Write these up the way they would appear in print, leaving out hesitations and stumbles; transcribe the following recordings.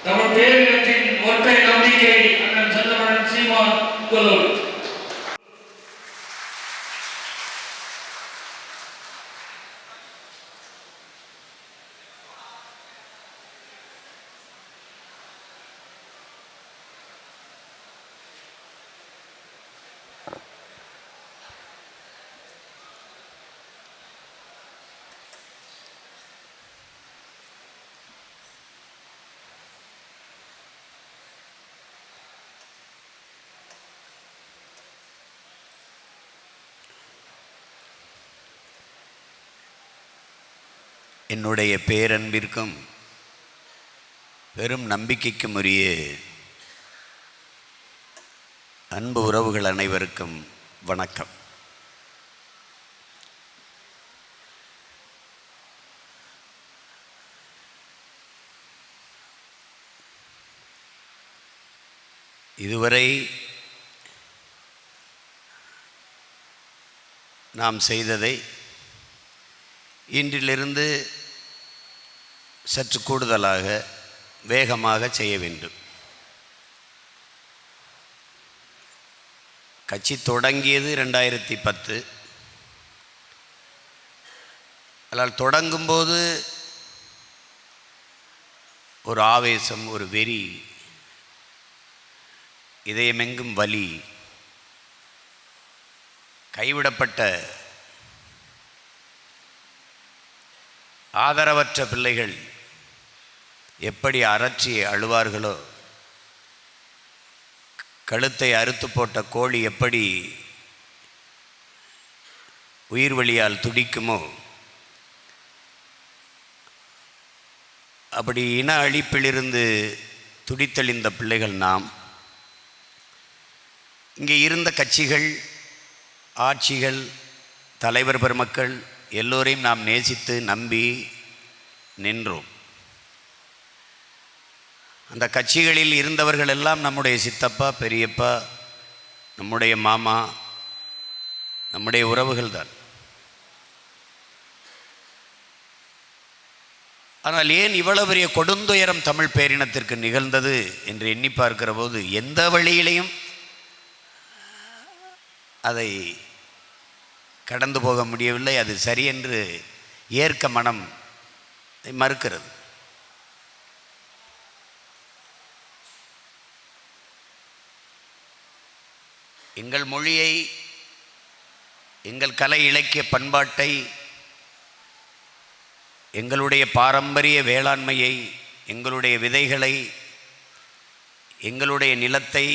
தமிழ் பேரினத்தின் ஒற்றை நம்பிக்கை அண்ணன் செந்தமரன் சீமான் உங்களோடு. என்னுடைய பேரன்பிற்கும் பெரும் நம்பிக்கைக்கும் உரிய அன்பு உறவுகள் அனைவருக்கும் வணக்கம். இதுவரை நாம் செய்ததை இன்றிலிருந்து சற்று கூடுதலாக வேகமாக செய்ய வேண்டும். கட்சி தொடங்கியது 2010. அதனால் தொடங்கும்போது ஒரு ஆவேசம், ஒரு வெறி, இதயமெங்கும் வலி, கைவிடப்பட்ட ஆதரவற்ற பிள்ளைகள் எப்படி அரற்றி அழுவார்களோ, கழுத்தை அறுத்து போட்ட கோழி எப்படி உயிர் வலியால் துடிக்குமோ, அப்படி இன அழிப்பிலிருந்து துடித்தெளிந்த பிள்ளைகள் நாம். இங்கே இருந்த கட்சிகள், ஆட்சிகள், தலைவர் பெருமக்கள் எல்லோரையும் நாம் நேசித்து நம்பி நின்றோம். அந்த கட்சிகளில் இருந்தவர்கள் எல்லாம் நம்முடைய சித்தப்பா, பெரியப்பா, நம்முடைய மாமா, நம்முடைய உறவுகள் தான். ஆனால் ஏன் இவ்வளவு பெரிய கொடுந்துயரம் தமிழ் பேரினத்திற்கு நிகழ்ந்தது என்று எண்ணி பார்க்கிற போது எந்த வழியிலையும் அதை கடந்து போக முடியவில்லை. அது சரியென்று ஏற்க மனம் மறுக்கிறது. எங்கள் மொழியை, எங்கள் கலை இலக்கிய பண்பாட்டை, எங்களுடைய பாரம்பரிய வேளாண்மையை, எங்களுடைய விதைகளை, எங்களுடைய நிலத்தை,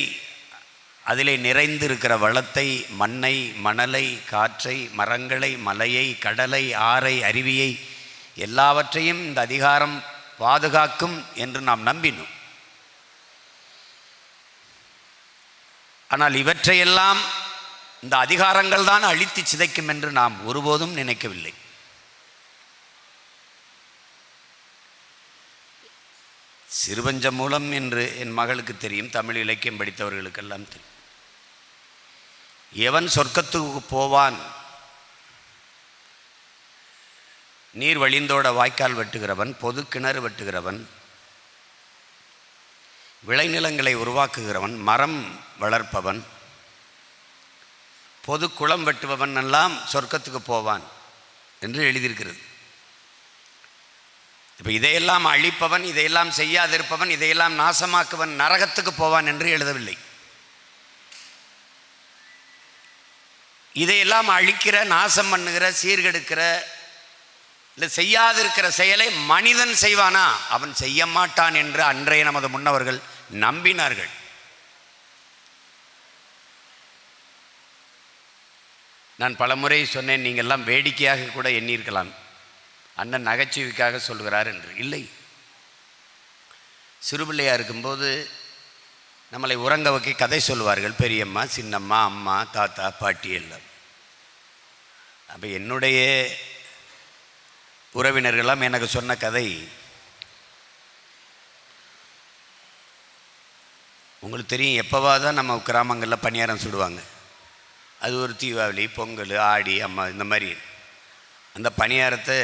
அதிலே நிறைந்திருக்கிற வளத்தை, மண்ணை, மணலை, காற்றை, மரங்களை, மலையை, கடலை, ஆறை, அருவியை எல்லாவற்றையும் இந்த அதிகாரம் பாதுகாக்கும் என்று நாம் நம்பினோம். ஆனால் இவற்றையெல்லாம் இந்த அதிகாரங்கள் தான் அழித்து சிதைக்கும் என்று நாம் ஒருபோதும் நினைக்கவில்லை. சிறுபஞ்ச மூலம் என்று என் மகளுக்கு தெரியும், தமிழ் இலக்கியம் படித்தவர்களுக்கெல்லாம் தெரியும். எவன் சொர்க்கத்துக்கு போவான்? நீர் வழிந்தோட வாய்க்கால் வெட்டுகிறவன், பொது கிணறு வெட்டுகிறவன், விளைநிலங்களை உருவாக்குகிறவன், மரம் வளர்ப்பவன், பொது குளம் வெட்டுபவன் எல்லாம் சொர்க்கத்துக்கு போவான் என்று எழுதியிருக்கிறது. இப்போ இதையெல்லாம் அழிப்பவன், இதையெல்லாம் செய்யாதிருப்பவன், இதையெல்லாம் நாசமாக்குவன் நரகத்துக்கு போவான் என்று எழுதவில்லை. இதையெல்லாம் அழிக்கிற, நாசம் பண்ணுகிற, சீர்கெடுக்கிற, இல்லை செய்யாதிருக்கிற செயலை மனிதன் செய்வானா? அவன் செய்ய மாட்டான் என்று அன்றைய நமது முன்னவர்கள் நம்பினார்கள். நான் பலமுறை சொன்னேன், நீங்கள்லாம் வேடிக்கையாக கூட எண்ணியிருக்கலாம், அண்ணன் நகைச்சுவைக்காக சொல்கிறார் என்று. இல்லை, சிறுபிள்ளையாக இருக்கும்போது நம்மளை உறங்க வைக்க கதை சொல்வார்கள், பெரியம்மா, சின்னம்மா, அம்மா, தாத்தா, பாட்டி எல்லாம். அப்போ என்னுடைய உறவினர்களெல்லாம் எனக்கு சொன்ன கதை, உங்களுக்கு தெரியும், எப்போவாக தான் நம்ம கிராமங்களில் பணியாரம் சுடுவாங்க. அது ஒரு தீபாவளி, பொங்கல், ஆடி, அம்மா, இந்த மாதிரி. அந்த பணியாரத்தை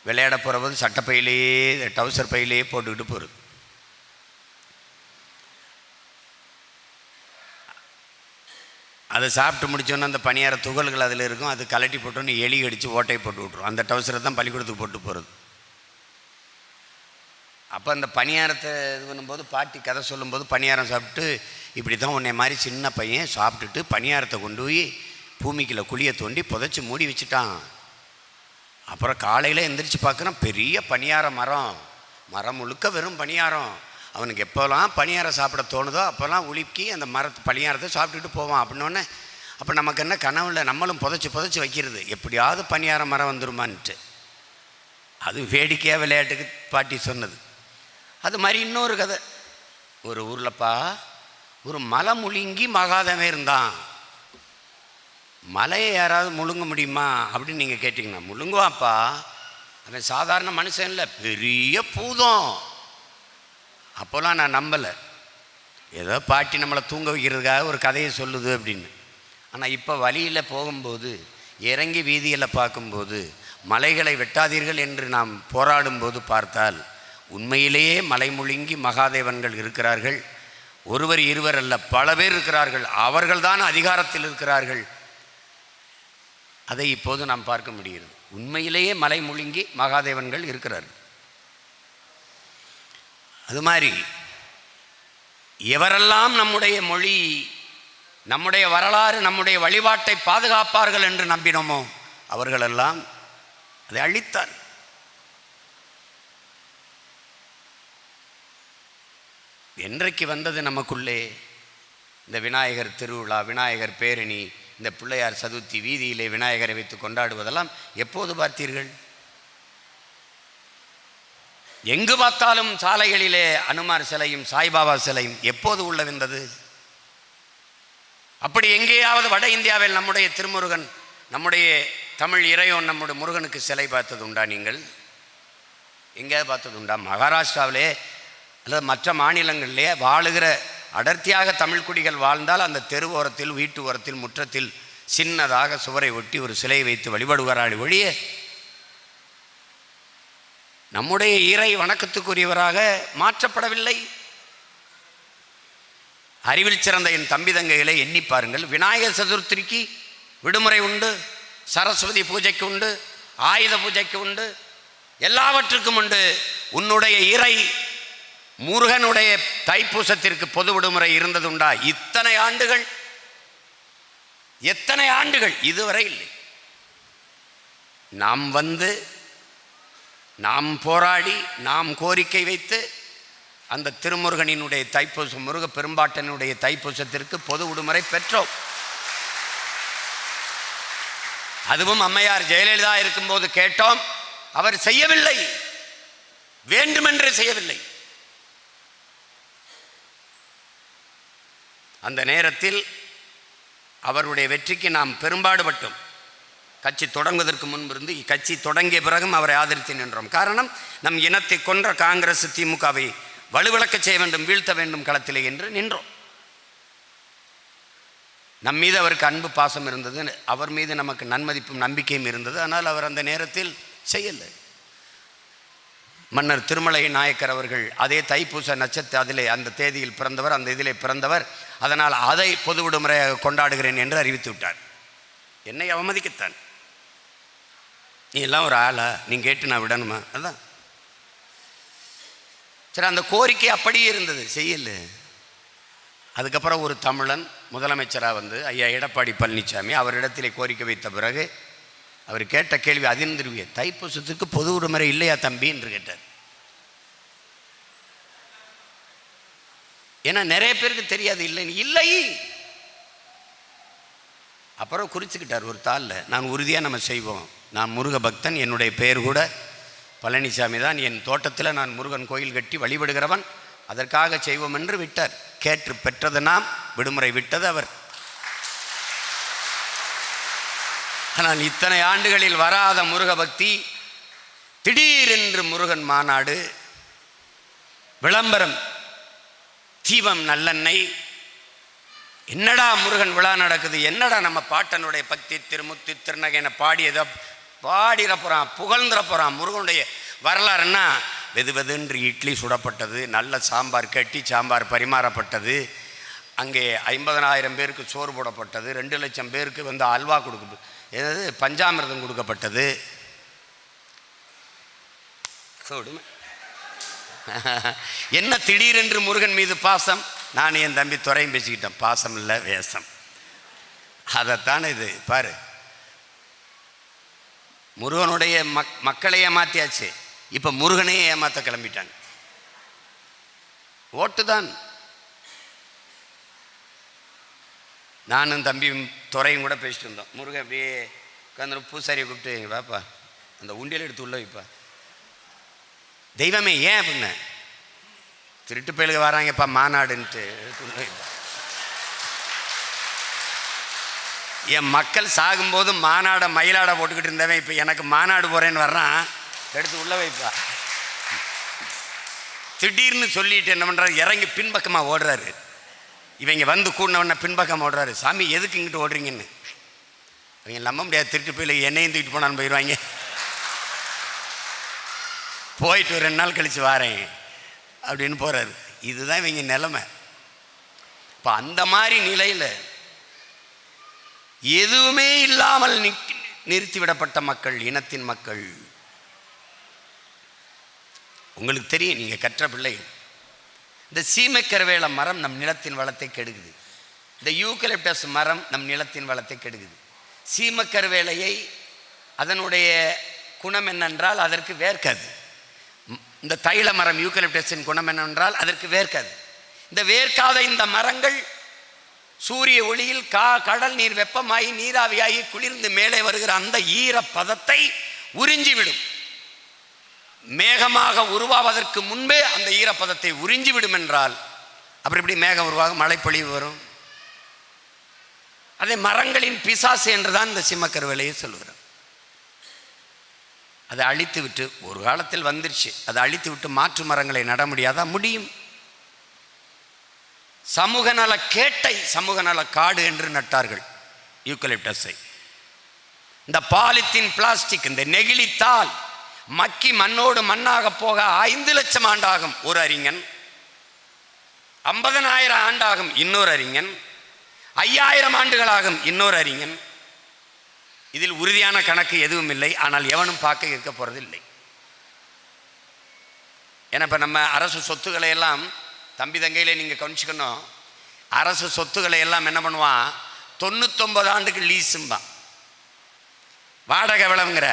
விளையாட போகிறபோது சட்டப்பையிலேயே, டவுசர் பையிலேயே போட்டுக்கிட்டு போகிறது. அதை சாப்பிட்டு முடிச்சோன்னே அந்த பணியார துகள்கள் அதில் இருக்கும். அது கலட்டி போட்டோன்னு எலி அடித்து ஓட்டையை போட்டு விட்ரும். அந்த டவுசரை தான் பள்ளிக்கூடத்துக்கு போட்டு போகிறது. அப்போ அந்த பணியாரத்தை இது பண்ணும்போது பாட்டி கதை சொல்லும்போது, பணியாரம் சாப்பிட்டு இப்படி தான் உன்னை மாதிரி சின்ன பையன் சாப்பிட்டுட்டு பணியாரத்தை கொண்டு போய் பூமிக்குள்ள குழியை தோண்டி புதைச்சி மூடி வச்சுட்டான். அப்புறம் காலையில் எந்திரிச்சு பார்க்குறான், பெரிய பணியார மரம் முழுக்க வெறும் பணியாரம். அவனுக்கு எப்போல்லாம் பணியாரம் சாப்பிட தோணுதோ அப்போல்லாம் உலுக்கி அந்த பணியாரத்தை சாப்பிட்டுட்டு போவான். அப்படின்னோடனே அப்போ நமக்கு என்ன கனவுல நம்மளும் புதைச்சி வைக்கிறது, எப்படியாவது பணியார மரம் வந்துருமான்ட்டு. அது வேடிக்கையாக விளையாட்டுக்கு பாட்டி சொன்னது. அது மாதிரி இன்னொரு கதை. ஒரு ஊர்லப்பா ஒரு மலை முழுங்கி மகாதேவன் இருந்தான். மலையை யாராவது முழுங்க முடியுமா அப்படின்னு நீங்கள் கேட்டிங்கன்னா, முழுங்குவாப்பா. அவன் சாதாரண மனுஷன் இல்லை, பெரிய பூதம். அப்போல்லாம் நான் நம்பலை, ஏதோ பாட்டி நம்மளை தூங்க வைக்கிறதுக்காக ஒரு கதையை சொல்லுது அப்படின்னு. ஆனால் இப்போ வழியில் போகும்போது, இறங்கி வீதியில் பார்க்கும்போது, மலைகளை வெட்டாதீர்கள் என்று நாம் போராடும்போது பார்த்தால் உண்மையிலேயே மலை முழுங்கி மகாதேவன்கள் இருக்கிறார்கள். ஒருவர் இருவர் அல்ல, பல பேர் இருக்கிறார்கள். அவர்கள்தான் அதிகாரத்தில் இருக்கிறார்கள். அதை இப்போது நாம் பார்க்க முடிகிறது. உண்மையிலேயே மலை முழுங்கி மகாதேவன்கள் இருக்கிறார்கள். அது மாதிரி எவரெல்லாம் நம்முடைய மொழி, நம்முடைய வரலாறு, நம்முடைய வழிபாட்டை பாதுகாப்பார்கள் என்று நம்பினோமோ அவர்களெல்லாம் அதை அழித்தார். என்றைக்கு வந்தது நமக்குள்ளே இந்த விநாயகர் திருவிழா, விநாயகர் பேரணி, இந்த பிள்ளையார் சதுர்த்தி, வீதியிலே விநாயகரை வைத்து கொண்டாடுவதெல்லாம் எப்போது பார்த்தீர்கள்? எங்கு பார்த்தாலும் சாலைகளிலே அனுமார் சிலையும் சாய்பாபா சிலையும் எப்போது உள்ள வந்தது? அப்படி எங்கேயாவது வட இந்தியாவில் நம்முடைய திருமுருகன், நம்முடைய தமிழ் இறைவன், நம்முடைய முருகனுக்கு சிலை பார்த்தது உண்டா? நீங்கள் எங்கேயாவது பார்த்தது உண்டா? மகாராஷ்டிராவிலே அல்லது மற்ற மாநிலங்களிலே வாழுகிற அடர்த்தியாக தமிழ் குடிகள் வாழ்ந்தால் அந்த தெரு ஓரத்தில், வீட்டு ஓரத்தில், முற்றத்தில் சின்னதாக சுவரை ஒட்டி ஒரு சிலையை வைத்து வழிபடுகிறாள் ஒழிய நம்முடைய இறை வணக்கத்துக்குரியவராக மாற்றப்படவில்லை. அறிவில் சிறந்த என் தம்பி தங்கைகளை எண்ணி பாருங்கள். விநாயகர் சதுர்த்திக்கு விடுமுறை உண்டு, சரஸ்வதி பூஜைக்கு உண்டு, ஆயுத பூஜைக்கு உண்டு, எல்லாவற்றுக்கும் உண்டு. உன்னுடைய இறை முருகனுடைய தைப்பூசத்திற்கு பொது விடுமுறை இருந்தது உண்டா? இத்தனை ஆண்டுகள், எத்தனை ஆண்டுகள்? இதுவரை இல்லை. நாம் வந்து, நாம் போராடி, நாம் கோரிக்கை வைத்து அந்த திருமுருகனினுடைய தைப்பூசம், முருக பெரும்பாட்டனுடைய தைப்பூசத்திற்கு பொது விடுமுறை பெற்றோம். அதுவும் அம்மையார் ஜெயலலிதா இருக்கும்போது கேட்டோம், அவர் செய்யவில்லை, வேண்டுமென்று செய்யவில்லை. அந்த நேரத்தில் அவருடைய வெற்றிக்கு நாம் பெரும்பாடுபட்டோம். கட்சி தொடங்குவதற்கு முன்பிருந்து கட்சி தொடங்கிய பிறகும் அவரை ஆதரித்து நின்றோம். காரணம், நம் இனத்தை கொன்ற காங்கிரஸ் திமுகவை வலுவிழக்க செய்ய வேண்டும், வீழ்த்த வேண்டும் களத்திலே என்று நின்றோம். நம் மீது அவருக்கு அன்பு பாசம் இருந்தது, அவர் மீது நமக்கு நன்மதிப்பும் நம்பிக்கையும் இருந்தது. ஆனால் அவர் அந்த நேரத்தில் செய்யலை. மன்னர் திருமலை நாயக்கர் அவர்கள் அதே தைப்பூச நட்சத்திர அதிலே அந்த தேதியில் பிறந்தவர், அந்த இதிலே பிறந்தவர். அதனால் அதை பொது விடுமுறையாக கொண்டாடுகிறேன் என்று அறிவித்து விட்டார். என்னை அவமதிக்கத்தான். நீ எல்லாம் ஒரு ஆளா, நீ கேட்டு நான் விடணுமா? அதான் சரி. அந்த கோரிக்கை அப்படியே இருந்தது, செய்யல. அதுக்கப்புறம் ஒரு தமிழன் முதலமைச்சராக வந்து ஐயா எடப்பாடி பழனிசாமி அவரிடத்திலே கோரிக்கை வைத்த பிறகு அவர் கேட்ட கேள்வி அதிர்ந்துருவிய, தைப்பூசத்துக்கு பொது விடுமுறை இல்லையா தம்பி என்று கேட்டார். ஏன்னா நிறைய பேருக்கு தெரியாது, இல்லை. அப்புறம் குறிச்சுக்கிட்டார் ஒரு தாளில், நான் உறுதியாக நம்ம செய்வோம், நான் முருக பக்தன், என்னுடைய பெயர் கூட பழனிசாமி தான், என் தோட்டத்தில் நான் முருகன் கோயில் கட்டி வழிபடுகிறவன், அதற்காக செய்வோம் என்று விட்டார். கேட்டு பெற்றது நாம், விடுமுறை விட்டது அவர். ஆனால் இத்தனை ஆண்டுகளில் வராத முருக பக்தி, திடீரென்று முருகன் மாநாடு, விளம்பரம், தீபம், நல்லெண்ணெய், என்னடா முருகன் விழா நடக்குது, என்னடா நம்ம பாட்டனுடைய பக்தி திருமுத்தி திருநகைன பாடியதை பாடிட போகிறான், புகழ்ந்துட போகிறான். முருகனுடைய வரலாறுன்னா வெது வெதுன்று இட்லி சுடப்பட்டது, நல்ல சாம்பார் கட்டி சாம்பார் பரிமாறப்பட்டது, அங்கே 50,000 பேருக்கு சோறு போடப்பட்டது. 2 லட்சம் பேருக்கு வந்து அல்வா ஏதாவது பஞ்சாமிர்தம் கொடுக்கப்பட்டது. என்ன திடீரென்று முருகன் மீது பாசம்? நான் என் தம்பி துறையும் பேசிக்கிட்டேன். பாசம் இல்லை, வேஷம். அதைத்தானே இது பாரு. முருகனுடைய மக்களை ஏமாத்தியாச்சு, இப்போ முருகனையே ஏமாற்ற கிளம்பிட்டாங்க. ஓட்டு தான். நானும் தம்பியும் துறையும் கூட பேசிட்டு இருந்தோம். முருகன் அப்படியே உட்காந்து பூசாரியை கூப்பிட்டு, வாப்பா அந்த உண்டியல் எடுத்து உள்ள வைப்பா. தெய்வமே ஏன் அப்படின்னு, திருட்டு பயலுக்கு வராங்கப்பா மாநாடுன்ட்டு எடுத்து உள்ள வைப்பா. என் மக்கள் சாகும்போது மாநாடை மயிலாடை போட்டுக்கிட்டு இருந்தவன் இப்போ எனக்கு மாநாடு போகிறேன்னு வர்றான், எடுத்து உள்ள வைப்பா. திடீர்னு சொல்லிட்டு என்ன பண்ணுறாரு, இறங்கி பின்பக்கமாக ஓடுறாரு. இவங்க வந்து கூடினவன பின்பக்கம் ஓடுறாரு. சாமி எதுக்கு இங்கிட்டு ஓடுறீங்கன்னு. அவங்க நம்ப முடியாது, திருட்டு போயில என்னையும் தூக்கிட்டு போனான்னு போயிடுவாங்க. போயிட்டு 2 நாள் கழித்து வாரேன் அப்படின்னு போகிறாரு. இதுதான் இவங்க நிலைமை. இப்போ அந்த மாதிரி நிலையில் எதுவுமே இல்லாமல் நிறுத்திவிடப்பட்ட மக்கள், இனத்தின் மக்கள். உங்களுக்கு தெரியும், நீங்கள் கற்ற பிள்ளைகள், இந்த சீமைக்கருவேல மரம் நம் நிலத்தின் வளத்தை கெடுக்குது. இந்த யூக்கலிப்டஸ் மரம் நம் நிலத்தின் வளத்தை கெடுக்குது. சீமைக்கருவேலையை அதனுடைய குணம் என்னென்றால் அதற்கு வேர்க்காது. இந்த தைல மரம் யூக்கலிப்டஸின் குணம் என்னவென்றால் அதற்கு வேர்க்காது. இந்த வேர்க்காத இந்த மரங்கள் சூரிய ஒளியில் கடல் நீர் வெப்பமாகி நீராவியாகி குளிர்ந்து மேலே வருகிற அந்த ஈர பதத்தை உறிஞ்சிவிடும். மேகமாக உருவாவதற்கு முன்பே அந்த ஈரப்பதத்தை உறிஞ்சிவிடும் என்றால் அப்புறம் எப்படி மேகம் உருவாகும், மழை பொழிவு வரும்? அதே மரங்களின் பிசாசு என்றுதான் இந்த சிம்மக்கருவேலையை சொல்லுகிறோம். அதை அழித்து விட்டு, ஒரு காலத்தில் வந்துருச்சு, அதை அழித்து விட்டு மாற்று மரங்களை நட முடியாதா? முடியும். சமூக நல கேட்டை சமூக நல காடு என்று நட்டார்கள் யூக்கலிப்டஸை. இந்த பாலித்தீன் பிளாஸ்டிக், இந்த நெகிழித்தாள் மக்கி மண்ணோடு மண்ணாக போக 5 லட்சம் ஆண்டாகும் ஒரு அறிஞன், 50,000 ஆண்டாகும் இன்னொரு அறிஞன், 5000 ஆண்டுகளாகும் இன்னொரு அறிஞன். இதில் உறுதியான கணக்கு எதுவும் இல்லை. ஆனால் எவனும் பார்க்க இருக்க போறது இல்லை. ஏன்னா இப்போ நம்ம அரசு சொத்துக்களை எல்லாம் தம்பி தங்கையிலே நீங்கள் கவனிச்சுக்கணும். அரசு சொத்துக்களை எல்லாம் என்ன பண்ணுவான், 99 ஆண்டுக்கு லீஸும்பான். வாடகை விளவுங்கிற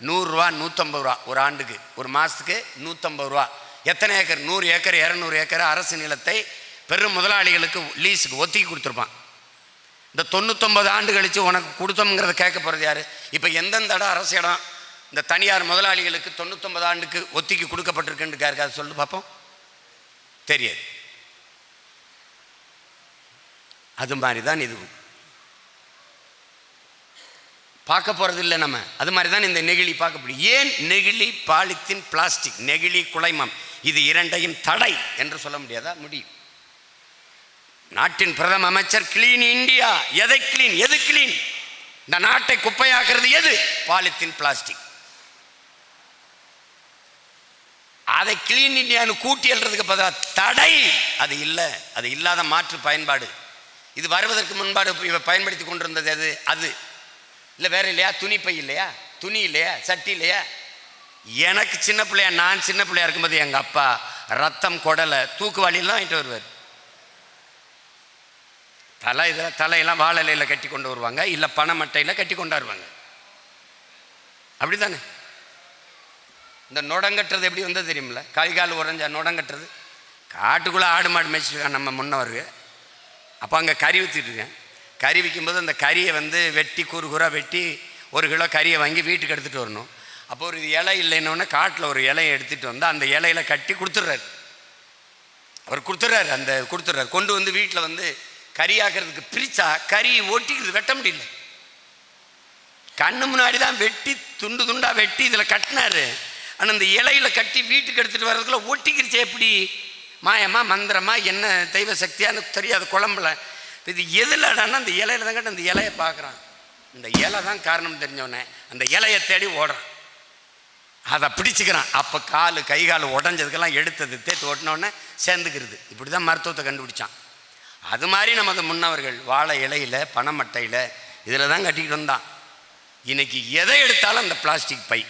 100 ரூபா 150 ரூபா ஒரு ஆண்டுக்கு, ஒரு மாதத்துக்கு 150 ரூபா. எத்தனை ஏக்கர்? 100 ஏக்கர் 200 ஏக்கர் அரசு நிலத்தை பெரும் முதலாளிகளுக்கு லீஸுக்கு ஒத்திக்கி கொடுத்துருப்பான். இந்த 99 ஆண்டு கழித்து உனக்கு கொடுத்தோம்ங்கிறத கேட்க போகிறது யார்? இப்போ எந்தெந்த இடம் அரசு இடம் இந்த தனியார் முதலாளிகளுக்கு 99 ஆண்டுக்கு ஒத்திக்கி கொடுக்கப்பட்டிருக்குன்னு யாருக்காவது சொல்லு பார்ப்போம். தெரியாது. அது மாதிரி தான் இதுவும் பார்க்க போகிறது இல்லை நம்ம. அது மாதிரி தான் இந்த நெகிழி பார்க்க முடியும். ஏன் நெகிழி, பாலித்தீன், பிளாஸ்டிக், நெகிழி, குலைமம், இது இரண்டையும் தடை என்று சொல்ல முடியாதா? முடியும். நாட்டின் பிரதம அமைச்சர் கிளீன் இந்தியா. எதை கிளீன்? எது கிளீன்? இந்த நாட்டை குப்பையாக்குறது எது? Polythene, plastic. அதை கிளீன் இந்தியான்னு கூட்டி எழுறதுக்கு பதிலாக தடை. அது இல்லை, அது இல்லாத மாற்று பயன்பாடு. இது வருவதற்கு முன்பாடு பயன்படுத்தி கொண்டிருந்தது அது அது இல்லை வேற இல்லையா? துணிப்பை இல்லையா? துணி இல்லையா? சட்டி இல்லையா? எனக்கு சின்ன பிள்ளையா, நான் சின்ன பிள்ளையா இருக்கும்போது எங்கள் அப்பா ரத்தம், குடலை, தூக்குவாளியெல்லாம் வாங்கிட்டு வருவார். தலையெல்லாம் வாழலையில் கட்டி கொண்டு வருவாங்க, இல்லை பனைமட்டையில் கட்டி கொண்டாடுவாங்க. அப்படி தானே? இந்த நொடங்கட்டுறது எப்படி வந்தது தெரியுமில்ல? கால் உடஞ்ச நொடங்கட்டுறது. காட்டுக்குள்ளே ஆடு மாடு மேய்ச்சிருக்கான் நம்ம முன்னவருக்கு. அப்போ அங்கே கறி ஊற்றிட்டுருக்கேன். கறி விற்கும்போது அந்த கறியை வெட்டி கூறாக வெட்டி 1 கிலோ கறியை வாங்கி வீட்டுக்கு எடுத்துகிட்டு வரணும். அப்போ ஒரு இலை இல்லைன்னொன்னே காட்டில் ஒரு இலையை எடுத்துகிட்டு வந்து அந்த இலையில் கட்டி கொடுத்துட்றாரு. அவர் கொடுத்துட்றாரு. கொண்டு வீட்டில் கறியாக்கிறதுக்கு பிரித்தா கறி ஒட்டிக்கிறது, வெட்ட முடியல. கண்ணு முன்னாடி தான் வெட்டி துண்டு துண்டாக வெட்டி இதில் கட்டினாரு. ஆனால் அந்த இலையில் கட்டி வீட்டுக்கு எடுத்துகிட்டு வர்றதுக்குள்ள ஒட்டிக்கிருச்சு. எப்படி? மாயமா மந்திரமா என்ன தெய்வ சக்தியான்னு தெரியாது குழம்புல. இது எதுலடான்னா அந்த இலையில தான் கட்டி அந்த இலையை பார்க்குறான். இந்த இலை தான் காரணம் தெரிஞ்சவனே அந்த இலையை தேடி ஓடுறான். அதை பிடிச்சிக்கிறான். அப்போ கை கால் உடஞ்சதுக்கெல்லாம் எடுத்தது தேத்து ஓட்டினோடனே சேர்ந்துக்கிறது. இப்படி தான் மருத்துவத்தை கண்டுபிடிச்சான். அது மாதிரி நமது முன்னவர்கள் வாழை இலையில் பனைமட்டையில் இதில் தான் கட்டிக்கிட்டு வந்தான். இன்னைக்கு எதை எடுத்தாலும் அந்த பிளாஸ்டிக் பை.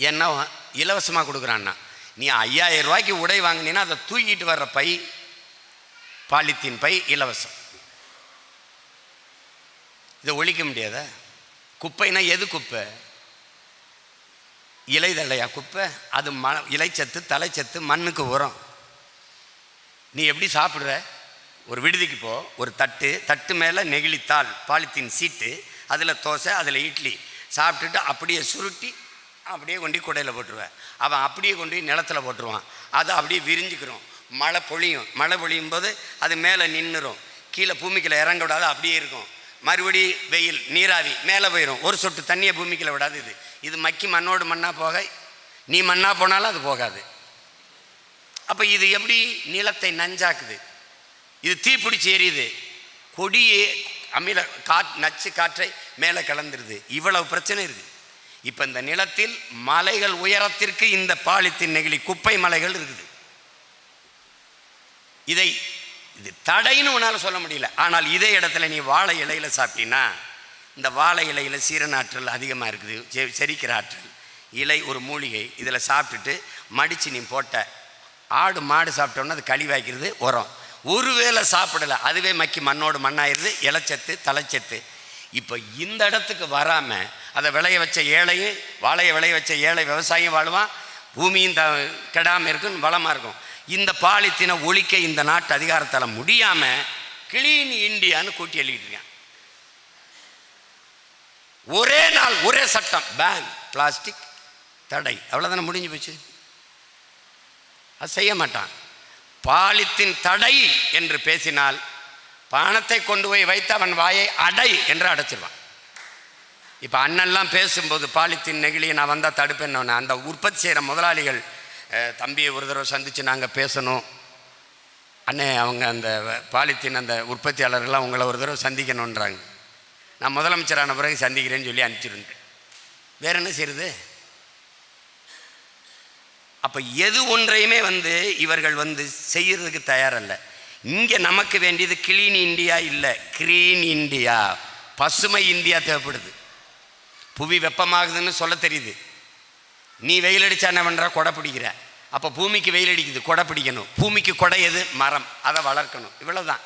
என்ன இலவசமாக கொடுக்குறான்னா, நீ 5000 ரூபாய்க்கு உடை வாங்கினீன்னா அதை தூக்கிட்டு வர்ற பை, பாலித்தீன் பை இலவசம். இதை ஒழிக்க முடியாத? குப்பைனா எது குப்பை? இலைதழையா குப்பை? அது இலைச்சத்து, தலைச்சத்து, மண்ணுக்கு உரம். நீ எப்படி சாப்பிட்ற? ஒரு விடுதிக்கு போ, ஒரு தட்டு மேலே நெகிழித்தாள் பாலித்தீன் சீட்டு, அதில் தோசை, அதில் இட்லி சாப்பிட்டுட்டு அப்படியே சுருட்டி அப்படியே கொண்டு குடையில் போட்டுருவேன். அவன் அப்படியே கொண்டு நிலத்தில் போட்டுருவான். அது அப்படியே விரிஞ்சுக்கிறோம். மழை பொழியும் போது அது மேலே நின்றுரும். கீழே பூமிக்குள்ள இறங்க விடாது, அப்படியே இருக்கும். மறுபடி வெயில், நீராவி மேலே போயிடும். ஒரு சொட்டு தண்ணியை பூமிக்குள்ள விடாது. இது மக்கி மண்ணோடு மண்ணாக போக, நீ மண்ணாக போனாலும் அது போகாது. அப்போ இது எப்படி நிலத்தை நஞ்சாக்குது? இது தீப்பிடிச்சு எரியுது. கொடியே அமில நச்சு காற்றை மேலே கலந்துருது. இவ்வளவு பிரச்சனை இருக்குது. இப்போ இந்த நிலத்தில் மலைகள் உயரத்திற்கு இந்த பாலித்தீன் நெகிழி குப்பை மலைகள் இருக்குது. இது தடைன்னு உன்னால் சொல்ல முடியல. ஆனால் இதே இடத்துல நீ வாழை இலையில் சாப்பிட்டீங்கன்னா, இந்த வாழை இலையில் சீரணாற்றல் அதிகமாக இருக்குது, செரிக்கிற ஆற்றல். இலை ஒரு மூலிகை. இதில் சாப்பிட்டுட்டு மடித்து நீ போட்ட ஆடு மாடு சாப்பிட்டோன்னா அது கழிவாய்க்கிறது, உரம். ஒருவேளை சாப்பிடலை, அதுவே மக்கி மண்ணோடு மண்ணாயிருது, இலைச்சத்து, தலைச்சத்து. இப்போ இந்த இடத்துக்கு வராமல் அதை விளைய வச்ச ஏழையும், வாழையை விளைய வச்ச ஏழை விவசாயம் வாழ்வான், பூமியும் கெடாமல் இருக்கும், வளமாக இருக்கும். இந்த பாலித்தீனை ஒழிக்க இந்த நாட்டு அதிகாரத்தால் முடியாமல் கிளீன் இண்டியான்னு கூட்டி எழுதிட்டு இருக்கான். ஒரே நாள் ஒரே சட்டம், பேன் பிளாஸ்டிக் தடை, அவ்வளோதானே முடிஞ்சு போச்சு. அது செய்ய மாட்டான். பாலித்தீன் தடை என்று பேசினால் பணத்தை கொண்டு போய் வைத்து அவன் வாயை அடை என்று அடைச்சிருவான். இப்போ அண்ணெல்லாம் பேசும்போது பாலித்தீன் நெகிழியை நான் வந்தால் தடுப்பேன்னு, அந்த உற்பத்தி செய்கிற முதலாளிகள் தம்பியை ஒரு தடவை சந்தித்து நாங்கள் பேசணும் அண்ணே, அவங்க அந்த பாலித்தீன் அந்த உற்பத்தியாளர்கள்லாம் உங்களை ஒரு தடவை சந்திக்கணுன்றாங்க. நான் முதலமைச்சரான பிறகு சந்திக்கிறேன்னு சொல்லி அனுப்பிச்சிருந்தேன். வேற என்ன செய்யுது? அப்போ எது ஒன்றையுமே இவர்கள் செய்யறதுக்கு தயாரல்ல. இங்கே நமக்கு வேண்டியது கிளீன் இந்தியா இல்லை, கிரீன் இந்தியா, பசுமை இந்தியா தேவைப்படுது. புவி வெப்பமாகுதுன்னு சொல்ல தெரியுது. நீ வெயில் அடித்தா என்ன பண்ணுற? கொடை பிடிக்கிற. அப்போ பூமிக்கு வெயில் அடிக்குது, கொடை பிடிக்கணும். பூமிக்கு கொடை எது? மரம், அதை வளர்க்கணும். இவ்வளோதான்.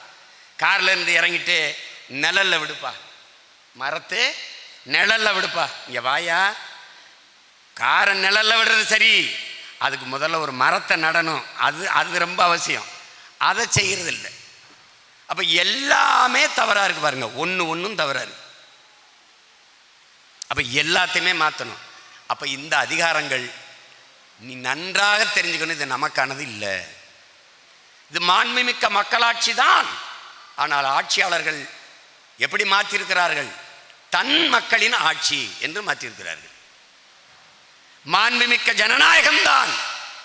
கார்லேருந்து இறங்கிட்டு நிழலில் விடுப்பா, மரத்தை நிழலில் விடுப்பா. இங்கே வாயா, காரை நிழலில் விடுறது சரி, அதுக்கு முதல்ல ஒரு மரத்தை நடணும். அது ரொம்ப அவசியம். அதை செய்கிறது இல்லை. அப்போ எல்லாமே தவறாக இருக்குது பாருங்க, ஒன்றும் தவறாக இருக்கு. அப்போ எல்லாத்தையுமே மாற்றணும். அப்போ இந்த அதிகாரங்கள் நீ நன்றாக தெரிஞ்சுக்கணும், இது நமக்கானது இல்லை. இது மாண்புமிக்க மக்களாட்சி தான். ஆனால் ஆட்சியாளர்கள் எப்படி மாற்றிருக்கிறார்கள்? தன் மக்களின் ஆட்சி என்று மாற்றிருக்கிறார்கள். மாண்புமிக்க ஜனநாயகம்தான்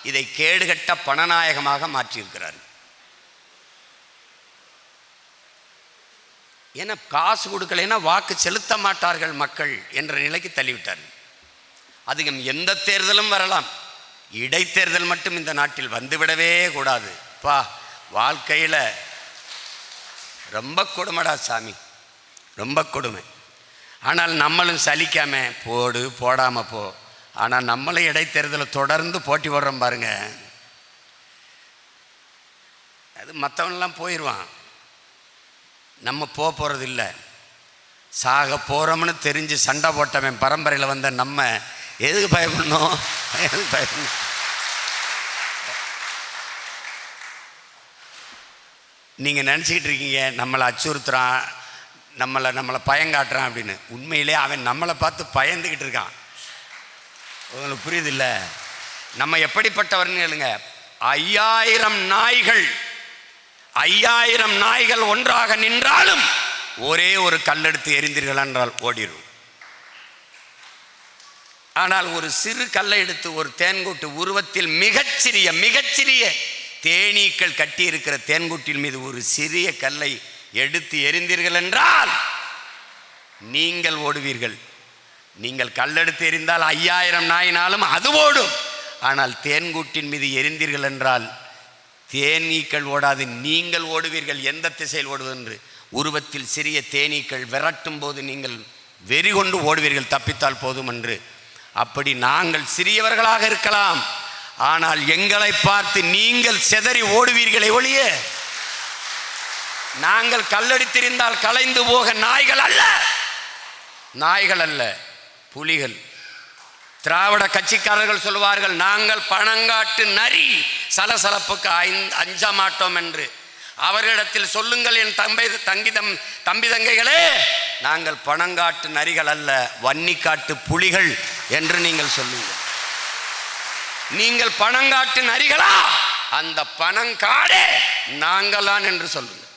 இதை கேடுகட்ட பணநாயகமாக மாற்றியிருக்கிறார்கள். ஏன்னா காசு கொடுக்கலைன்னா வாக்கு செலுத்த மாட்டார்கள் மக்கள் என்ற நிலைக்கு தள்ளிவிட்டார்கள். அதிகம் எந்த தேர்தலும் வரலாம், இடைத்தேர்தல் மட்டும் இந்த நாட்டில் வந்துவிடவே கூடாது. வாழ்க்கையில் ரொம்ப கொடுமைடா சாமி, ரொம்ப கொடுமை. ஆனால் நம்மளும் சலிக்காம போடாமல் போ. ஆனால் நம்மளும் இடைத்தேர்தலை தொடர்ந்து போட்டி போடுறோம் பாருங்க. அது மற்றவனெல்லாம் போயிடுவான், நம்ம போகிறது இல்லை. சாக போகிறோம்னு தெரிஞ்சு சண்டை போட்டவன் பரம்பரையில் வந்த நம்ம எதுக்கு பயப்படணும்? எதுக்கு பயப்படணும்? நீங்கள் நினச்சிக்கிட்டு இருக்கீங்க நம்மளை அச்சுறுத்துறான், நம்மளை பயங்காட்டுறான் அப்படின்னு. உண்மையிலே அவன் நம்மளை பார்த்து பயந்துக்கிட்டு இருக்கான். உங்களுக்கு புரியுது இல்லை? நம்ம எப்படிப்பட்டவர்னு கேளுங்க. 5000 நாய்கள் ஒன்றாக நின்றாலும் ஒரே ஒரு கல்லெடுத்து எரிந்தீர்கள் என்றால் ஓடிடும். ஆனால் ஒரு சிறு கல்லை எடுத்து, ஒரு தேன்கூட்டு உருவத்தில் மிகச்சிறிய தேனீக்கள் கட்டி இருக்கிற தேன்கூட்டில் மீது ஒரு சிறிய கல்லை எடுத்து எரிந்தீர்கள் என்றால் நீங்கள் ஓடுவீர்கள். நீங்கள் கல்லெடுத்து எறிந்தால் 5000 நாயினாலும் அது ஓடும். ஆனால் தேன்கூட்டின் மீது எரிந்தீர்கள் என்றால் தேனீக்கள் ஓடாது, நீங்கள் ஓடுவீர்கள். எந்த திசையில் ஓடுவது என்று. உருவத்தில் சிறிய தேனீக்கள் விரட்டும் போது நீங்கள் வெறி கொண்டு ஓடுவீர்கள், தப்பித்தால் போதும் என்று. அப்படி நாங்கள் சிறியவர்களாக இருக்கலாம், ஆனால் எங்களை பார்த்து நீங்கள் சிதறி ஓடுவீர்களே ஒழிய, நாங்கள் கல்லடித்திருந்தால் கலைந்து போக நாய்கள் அல்ல, நாய்கள் அல்ல, புலிகள். திராவிட கட்சிக்காரர்கள் சொல்வார்கள், நாங்கள் பணங்காட்டு நரி, சலசலப்புக்கு அஞ்ச மாட்டோம் என்று. அவர்களிடத்தில் சொல்லுங்கள், என் தம்பி தங்கைகளே, நாங்கள் பணங்காட்டு நரிகள் அல்ல, வன்னிக்காட்டு புலிகள் என்று நீங்கள் சொல்லுங்கள். நீங்கள் பணங்காட்டு நரிகளா? அந்த பணங்காடே நாங்களான் என்று சொல்லுங்கள்.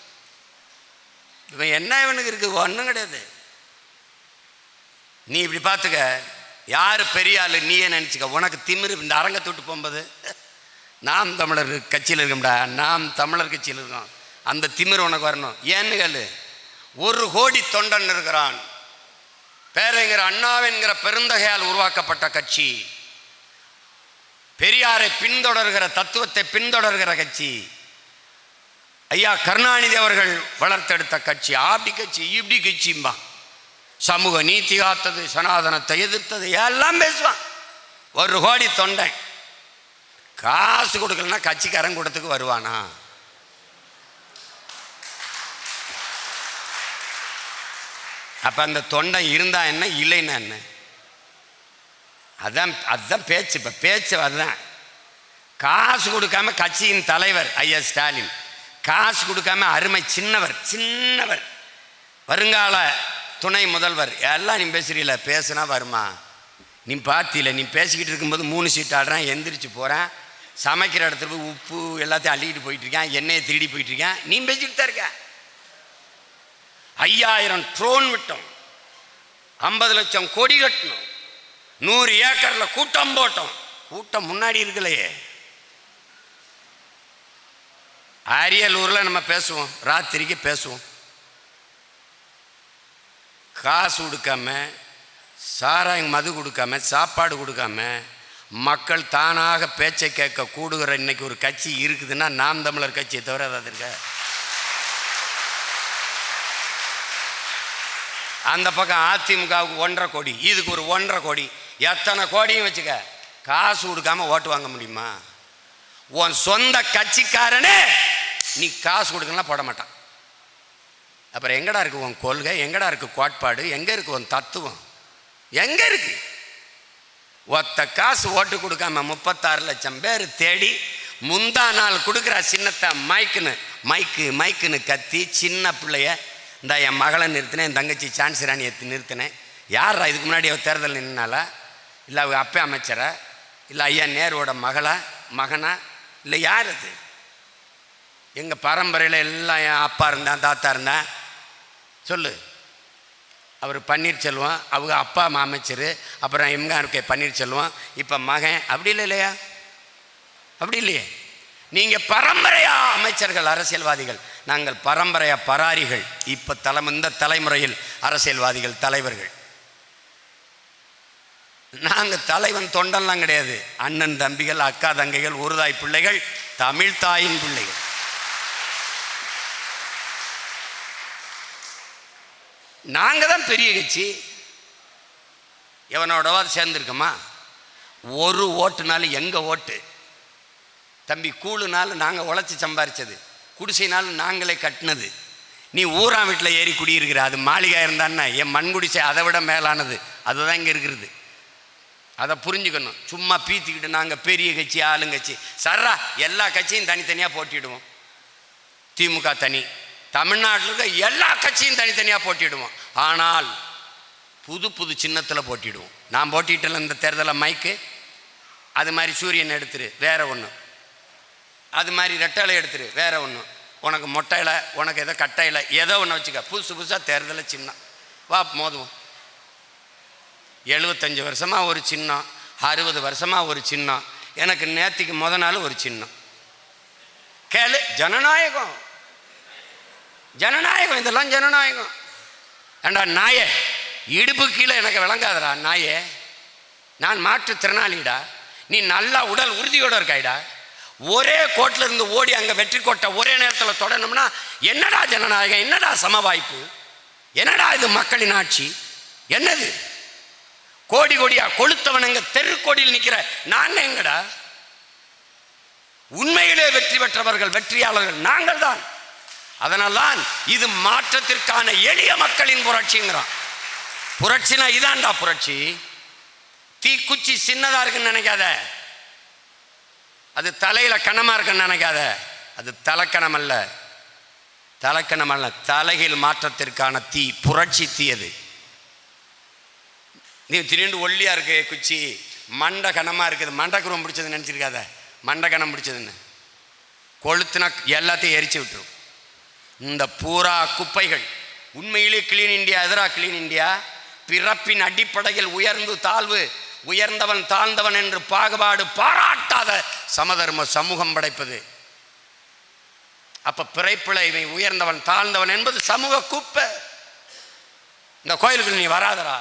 இவன் என்ன இவனுக்கு இருக்கு? ஒன்றும் கிடையாது. நீ இப்படி பார்த்துக்க, யார் பெரிய ஆளு நீயே நினச்சிக்க. உனக்கு திமிரு. இந்த அரங்கத்தை விட்டு போகும்போது நாம் தமிழர் கட்சியில் இருக்கோம்டா, நாம் தமிழர் கட்சியில் இருக்கோம், அந்த திமிரு உனக்கு வரணும். ஏன்னு கேளு, 1 கோடி தொண்டன் இருக்கிறான். பேரறிஞர் அண்ணாவின்கிற பெருந்தகையால் உருவாக்கப்பட்ட கட்சி, பெரியாரை பின்தொடர்கிற தத்துவத்தை பின்தொடர்கிற கட்சி, ஐயா கருணாநிதி அவர்கள் வளர்த்தெடுத்த கட்சி. அப்படி கட்சி இப்படி கட்சிம்பா, சமூக நீதி காத்தது, சனாதனத்தை எதிர்த்தது எல்லாம் பேசுவான். 1 கோடி தொண்டன். காசு கொடுக்கலன்னா கட்சிக்காரன் கூடத்துக்கு வருவானா? அப்ப அந்த தொண்டை இருந்தா என்ன, இல்லைன்னா என்ன? அதுதான் பேச்சு. இப்ப பேச்சு அதுதான். காசு கொடுக்காம கட்சியின் தலைவர் ஐயா ஸ்டாலின், காசு கொடுக்காம அருமை சின்னவர் வருங்கால துணை முதல்வர் எல்லாம் நீ பேசுறீல, பேசுனா வருமா? நீ பார்த்தில, நீ பேசிக்கிட்டு இருக்கும்போது 3 சீட் ஆடுறான், எந்திரிச்சு போகிறேன், சமைக்கிற இடத்துல போய் உப்பு எல்லாத்தையும் அள்ளிக்கிட்டு போயிட்டு இருக்கேன், எண்ணெயை திருடி போயிட்டு இருக்கேன், நீ பேசிக்கிட்டு தான் இருக்க. 5000 ட்ரோன் விட்டோம், 50 லட்சம் கோடி கட்டணும், 100 ஏக்கரில் கூட்டம் போட்டோம். கூட்டம் முன்னாடி இருக்கலையே. அரியலூரில் நம்ம பேசுவோம், ராத்திரிக்கு பேசுவோம். காசு கொடுக்காம, சாராயம் மது கொடுக்காம, சாப்பாடு கொடுக்காம, மக்கள் தானாக பேச்சை கேட்க கூடுகிற இன்னைக்கு ஒரு கட்சி இருக்குதுன்னா நாம் தமிழர் கட்சியை தவிர ஏதாவது இருக்க? அந்த பக்கம் அதிமுகவுக்கு 1.5 கோடி, இதுக்கு ஒரு 1.5 கோடி, எத்தனை கோடியும் வச்சுக்க. காசு கொடுக்காம ஓட்டு வாங்க முடியுமா? உன் சொந்த கட்சிக்காரனே நீ காசு கொடுக்கலாம் போட மாட்டான். அப்புறம் எங்கடா இருக்கு உன் கொள்கை? எங்கடா இருக்கு கோட்பாடு? எங்க இருக்கு உன் தத்துவம்? எங்க இருக்கு? ஒத்த காசு ஓட்டு கொடுக்காம 36 லட்சம் பேர் தேடி முந்தா நாள் கொடுக்குற சின்னத்தை மைக்குன்னு கத்தி சின்ன பிள்ளைய, இந்த என் மகளை நிறுத்தினேன், என் தங்கச்சி சான்சி ராணியை நிறுத்தினேன். யாரா இதுக்கு முன்னாடி தேர்தல் நின்னாலா? இல்லை அவங்க அப்பா அமைச்சரா? இல்லை ஐயா நேருவோட மகனா? இல்லை யார் அது? எங்கள் பரம்பரையில் எல்லாம் என் அப்பா இருந்தான், தாத்தா இருந்தான். சொல்லு. அவர் பன்னீர்செல்வம், அவங்க அப்பா அமைச்சர், அப்புறம் எம்ஆர்கே பன்னீர்செல்வம், இப்போ மகன். அப்படி இல்லையா? அப்படி இல்லையே. நீங்கள் பரம்பரையா அமைச்சர்கள், அரசியல்வாதிகள். நாங்கள் பரம்பரையா பராரிகள். இப்போ இந்த தலைமுறையில் அரசியல்வாதிகள், தலைவர்கள். நாங்கள் தலைவன் தொண்டெல்லாம் கிடையாது. அண்ணன் தம்பிகள், அக்கா தங்கைகள், ஒருதாய் பிள்ளைகள், தமிழ் தாயின் பிள்ளைகள். நாங்கள் தான் பெரிய கட்சி. எவனோடவாது சேர்ந்துருக்கோமா? 1 ஓட்டுனாலும் எங்கள் ஓட்டு தம்பி. கூழுனாலும் நாங்கள் உழைச்சி சம்பாரிச்சது, குடிசைனாலும் நாங்களே கட்டினது. நீ ஊரா வீட்டில் ஏறி குடியிருக்கிற, அது மாளிகை இருந்தான்னா என் மண் குடிசை அதை விட மேலானது. அதுதான் இங்கே இருக்கிறது. அதை புரிஞ்சுக்கணும். சும்மா பீத்திக்கிட்டு நாங்கள் பெரிய கட்சி, ஆளுங்கட்சி. சர்ரா எல்லா கட்சியும் தனித்தனியாக போட்டிடுவோம். திமுக தனி, தமிழ்நாட்டில் இருக்க எல்லா கட்சியும் தனித்தனியாக போட்டிடுவோம். ஆனால் புது சின்னத்தில் போட்டிடுவோம். நான் போட்டிட்டல இந்த தேர்தலில் மைக்கு, அது மாதிரி சூரியன் எடுத்துரு வேற ஒன்று, அது மாதிரி ரெட்டலை எடுத்துரு வேற ஒன்று, உனக்கு மொட்டையில், உனக்கு எதோ கட்டையில், ஏதோ ஒன்று வச்சுக்க. புதுசாக தேர்தலில் சின்னம் வா மோதுவோம். 75 வருஷமாக ஒரு சின்னம், 60 வருஷமாக ஒரு சின்னம், எனக்கு நேற்றுக்கு நாள் ஒரு சின்னம். கேளு. ஜனநாயகம், இதெல்லாம் ஜனநாயகம். ஏண்டா நாயே, இடுப்பு கீழே எனக்கு விளங்காதடா நாயே. நான் மாற்றுத்திறனாளிடா, நீ நல்லா உடல் உறுதியோடு இருக்காய்டா. ஒரே கோட்டில் இருந்து ஓடி அங்கே வெற்றி கோட்டை ஒரே நேரத்தில் தொடரணும்னா என்னடா ஜனநாயகம், என்னடா சம வாய்ப்பு, என்னடா இது மக்களின் ஆட்சி, என்னது? கோடி கோடியா கொளுத்தவனுங்க தெருக்கோடியில் நிற்கிற நாங்கள் எங்கடா? உண்மையிலே வெற்றி பெற்றவர்கள் வெற்றியாளர்கள் நாங்கள் தான். அதனால்தான் இது மாற்றத்திற்கான எளிய மக்களின் புரட்சிங்கிறான். புரட்சினா இதான்டா புரட்சி. தீக்குச்சி சின்னதா இருக்குன்னு நினைக்காத, அது தலையில கனமா இருக்குன்னு நினைக்காத, அது தலைக்கணம் அல்ல, தலைக்கணம் அல்ல, தலையில் மாற்றத்திற்கான தீ, புரட்சி தீ அது. நீ திடீர்னு ஒல்லியா இருக்கு குச்சி, மண்டை கனமா இருக்குது, மண்டக்குரம் பிடிச்சது நினைச்சிருக்காத, மண்டை கணம் பிடிச்சதுன்னு கொளுத்துனா எல்லாத்தையும் எரிச்சு விட்டுரும். இந்த பூரா குப்பைகள் உண்மையிலே கிளீன் இந்தியா எதிரா கிளீன் இந்தியா? பிறப்பின் அடிப்படையில் உயர்ந்து தாழ்வு, உயர்ந்தவன் தாழ்ந்தவன் என்று பாகுபாடு பாராட்டாத சமதர்ம சமூகம் படைப்பது. அப்ப பிறைப்பிழை உயர்ந்தவன் தாழ்ந்தவன் என்பது சமூக குப்பை. இந்த கோயிலுக்கு நீ வராதரா,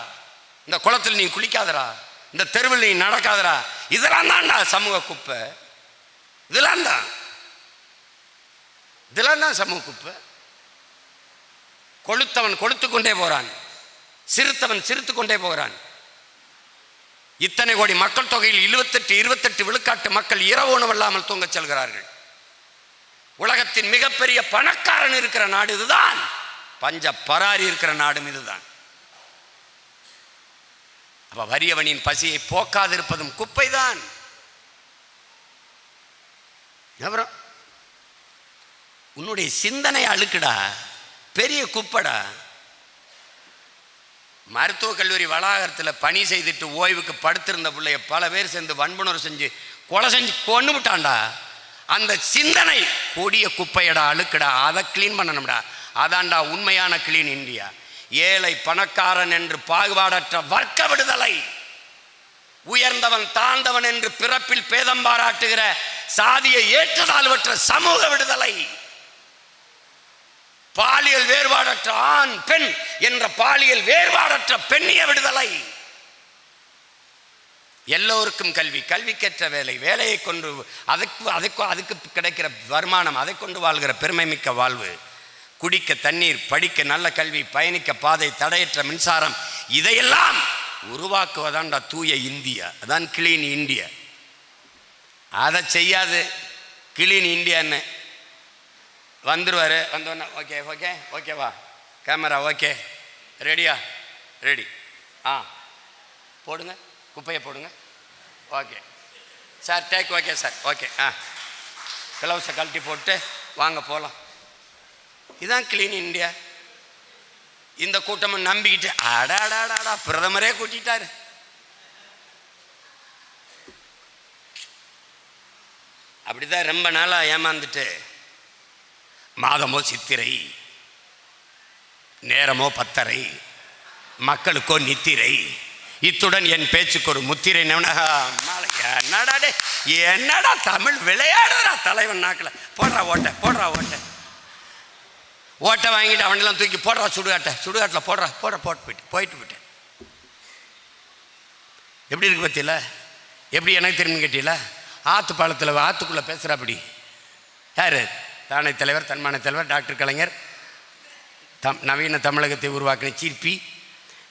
இந்த குளத்தில் நீ குளிக்காதரா, இந்த தெருவில் நீ நடக்காதரா, இதெல்லாம் தான்டா சமூக குப்பை. இதெல்லாம் தான் சமூக குப்பை. கொளுத்தவன் கொளுத்து கொண்டே போறான், சிறுத்தவன் சிரித்து கொண்டே போகிறான். இத்தனை கோடி மக்கள் தொகையில் 28 விழுக்காட்டு மக்கள் இரவு உணவில்லாமல் தூங்க செல்கிறார்கள். உலகத்தின் மிகப்பெரிய பணக்காரன் இருக்கிற நாடு இதுதான், பஞ்ச பராரி இருக்கிற நாடும் இதுதான். அப்ப வறியவனின் பசியை போக்காதிருப்பதும் குப்பைதான். அப்புறம் உன்னுடைய சிந்தனை அழுக்குடா, பெரிய குப்படா. மருத்துவக் கல்லூரி வளாகத்தில் பணி செய்துட்டு ஓய்வுக்கு படுத்திருந்த பிள்ளைய பல பேர் சேர்ந்து வன்புணர்வு செஞ்சு கொலை செஞ்சு கொண்டு விட்டான்டா. அந்த சிந்தனை கொடிய குப்பையடா, அழுக்குடா. அதை கிளீன் பண்ணணும்டா. அதான்டா உண்மையான கிளீன் இந்தியா. ஏழை பணக்காரன் என்று பாகுபாடற்ற வர்க்க விடுதலை, உயர்ந்தவன் தாழ்ந்தவன் என்று பிறப்பில் பேதம் பாராட்டுகிற சாதியை ஏற்றதாழ்வற்ற சமூக விடுதலை, பாலியல் வேறுபாடற்ற ஆண் பெண் என்ற பாலியல் வேறுபாடற்ற பெண்ணிய விடுதலை, எல்லோருக்கும் கல்வி, கல்விக்கேற்ற வேலை, வேலையை கொண்டு அதுக்கு கிடைக்கிற வருமானம், அதை கொண்டு வாழ்கிற பெருமை மிக்க வாழ்வு, குடிக்க தண்ணீர், படிக்க நல்ல கல்வி, பயணிக்க பாதை, தடையற்ற மின்சாரம், இதையெல்லாம் உருவாக்குவதான்டா தூய இந்தியா. அதான் கிளீன் இந்தியா. அதை செய்யாது கிளீன் இந்தியான்னு வந்துடுவார். வந்தோன்னா ஓகே ஓகே ஓகேவா, கேமரா ஓகே, ரெடியா, ரெடி, போடுங்க, குப்பையை போடுங்க, okay sir, take okay sir, okay, கிளவுஸை கழட்டி போட்டு வாங்க போகலாம். இதுதான் கிளீன் இந்தியா. இந்த கூட்டமும் நம்பிக்கிட்டு அடாடாடாடா பிரதமரே கூட்டிட்டாரு. அப்படிதான் ரொம்ப நாளாக ஏமாந்துட்டு மாதமோ சித்திரை, நேரமோ பத்தரை, மக்களுக்கோ நித்திரை, இத்துடன் என் பேச்சுக்கு ஒரு முத்திரை. என்னடா என்னடா தமிழ் விளையாடுறா தலைவன் நாக்கில். போடுறா ஓட்டை, போடுறா ஓட்டை, ஓட்டை வாங்கிட்டு அவனெல்லாம் தூக்கி போடுறா சுடுகாட்டில் போடுறா போயிட்டு போயிட்டேன். எப்படி இருக்கு பத்தியில? எப்படி எனக்கு தெரியும்னு கேட்டீங்கள? ஆற்று பாலத்தில் ஆற்றுக்குள்ளே பேசுகிறா. அப்படி யார்? தானை தலைவர், தன்மான தலைவர் டாக்டர் கலைஞர், நவீன தமிழகத்தை உருவாக்கின சிற்பி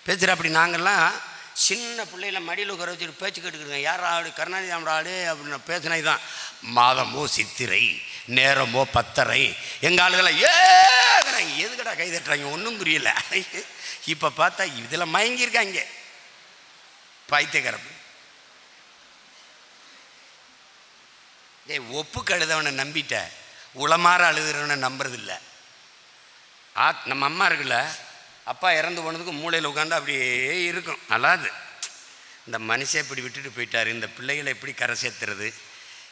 பேசுகிற. அப்படி நாங்கள்லாம் சின்ன பிள்ளையில மடியில் உட்கார வச்சுட்டு பேச்சு கேட்டுக்கிடுங்க. யார் ஆடு? கருணாநிதி ஆடு அப்படின்னு பேசினது தான். மாதமோ சித்திரை, நேரமோ பத்தரை, எங்கள் ஆளுகளை எதுக்கடா கை தட்டுறாங்க ஒன்றும் புரியல. இப்போ பார்த்தா இதில் மயங்கியிருக்காங்க பைத்தியக்காரப்பு. ஒப்பு கழுதவனை நம்பிட்ட, உளமாற அழுகிறவனை நம்புறதில்ல. நம்ம அம்மா இருக்குல்ல, அப்பா இறந்து போனதுக்கு மூளையில் உட்காந்து அப்படியே இருக்கும். அல்லாது இந்த மனுஷன் இப்படி விட்டுட்டு போயிட்டார், இந்த பிள்ளைகளை எப்படி கரை சேர்த்துறது,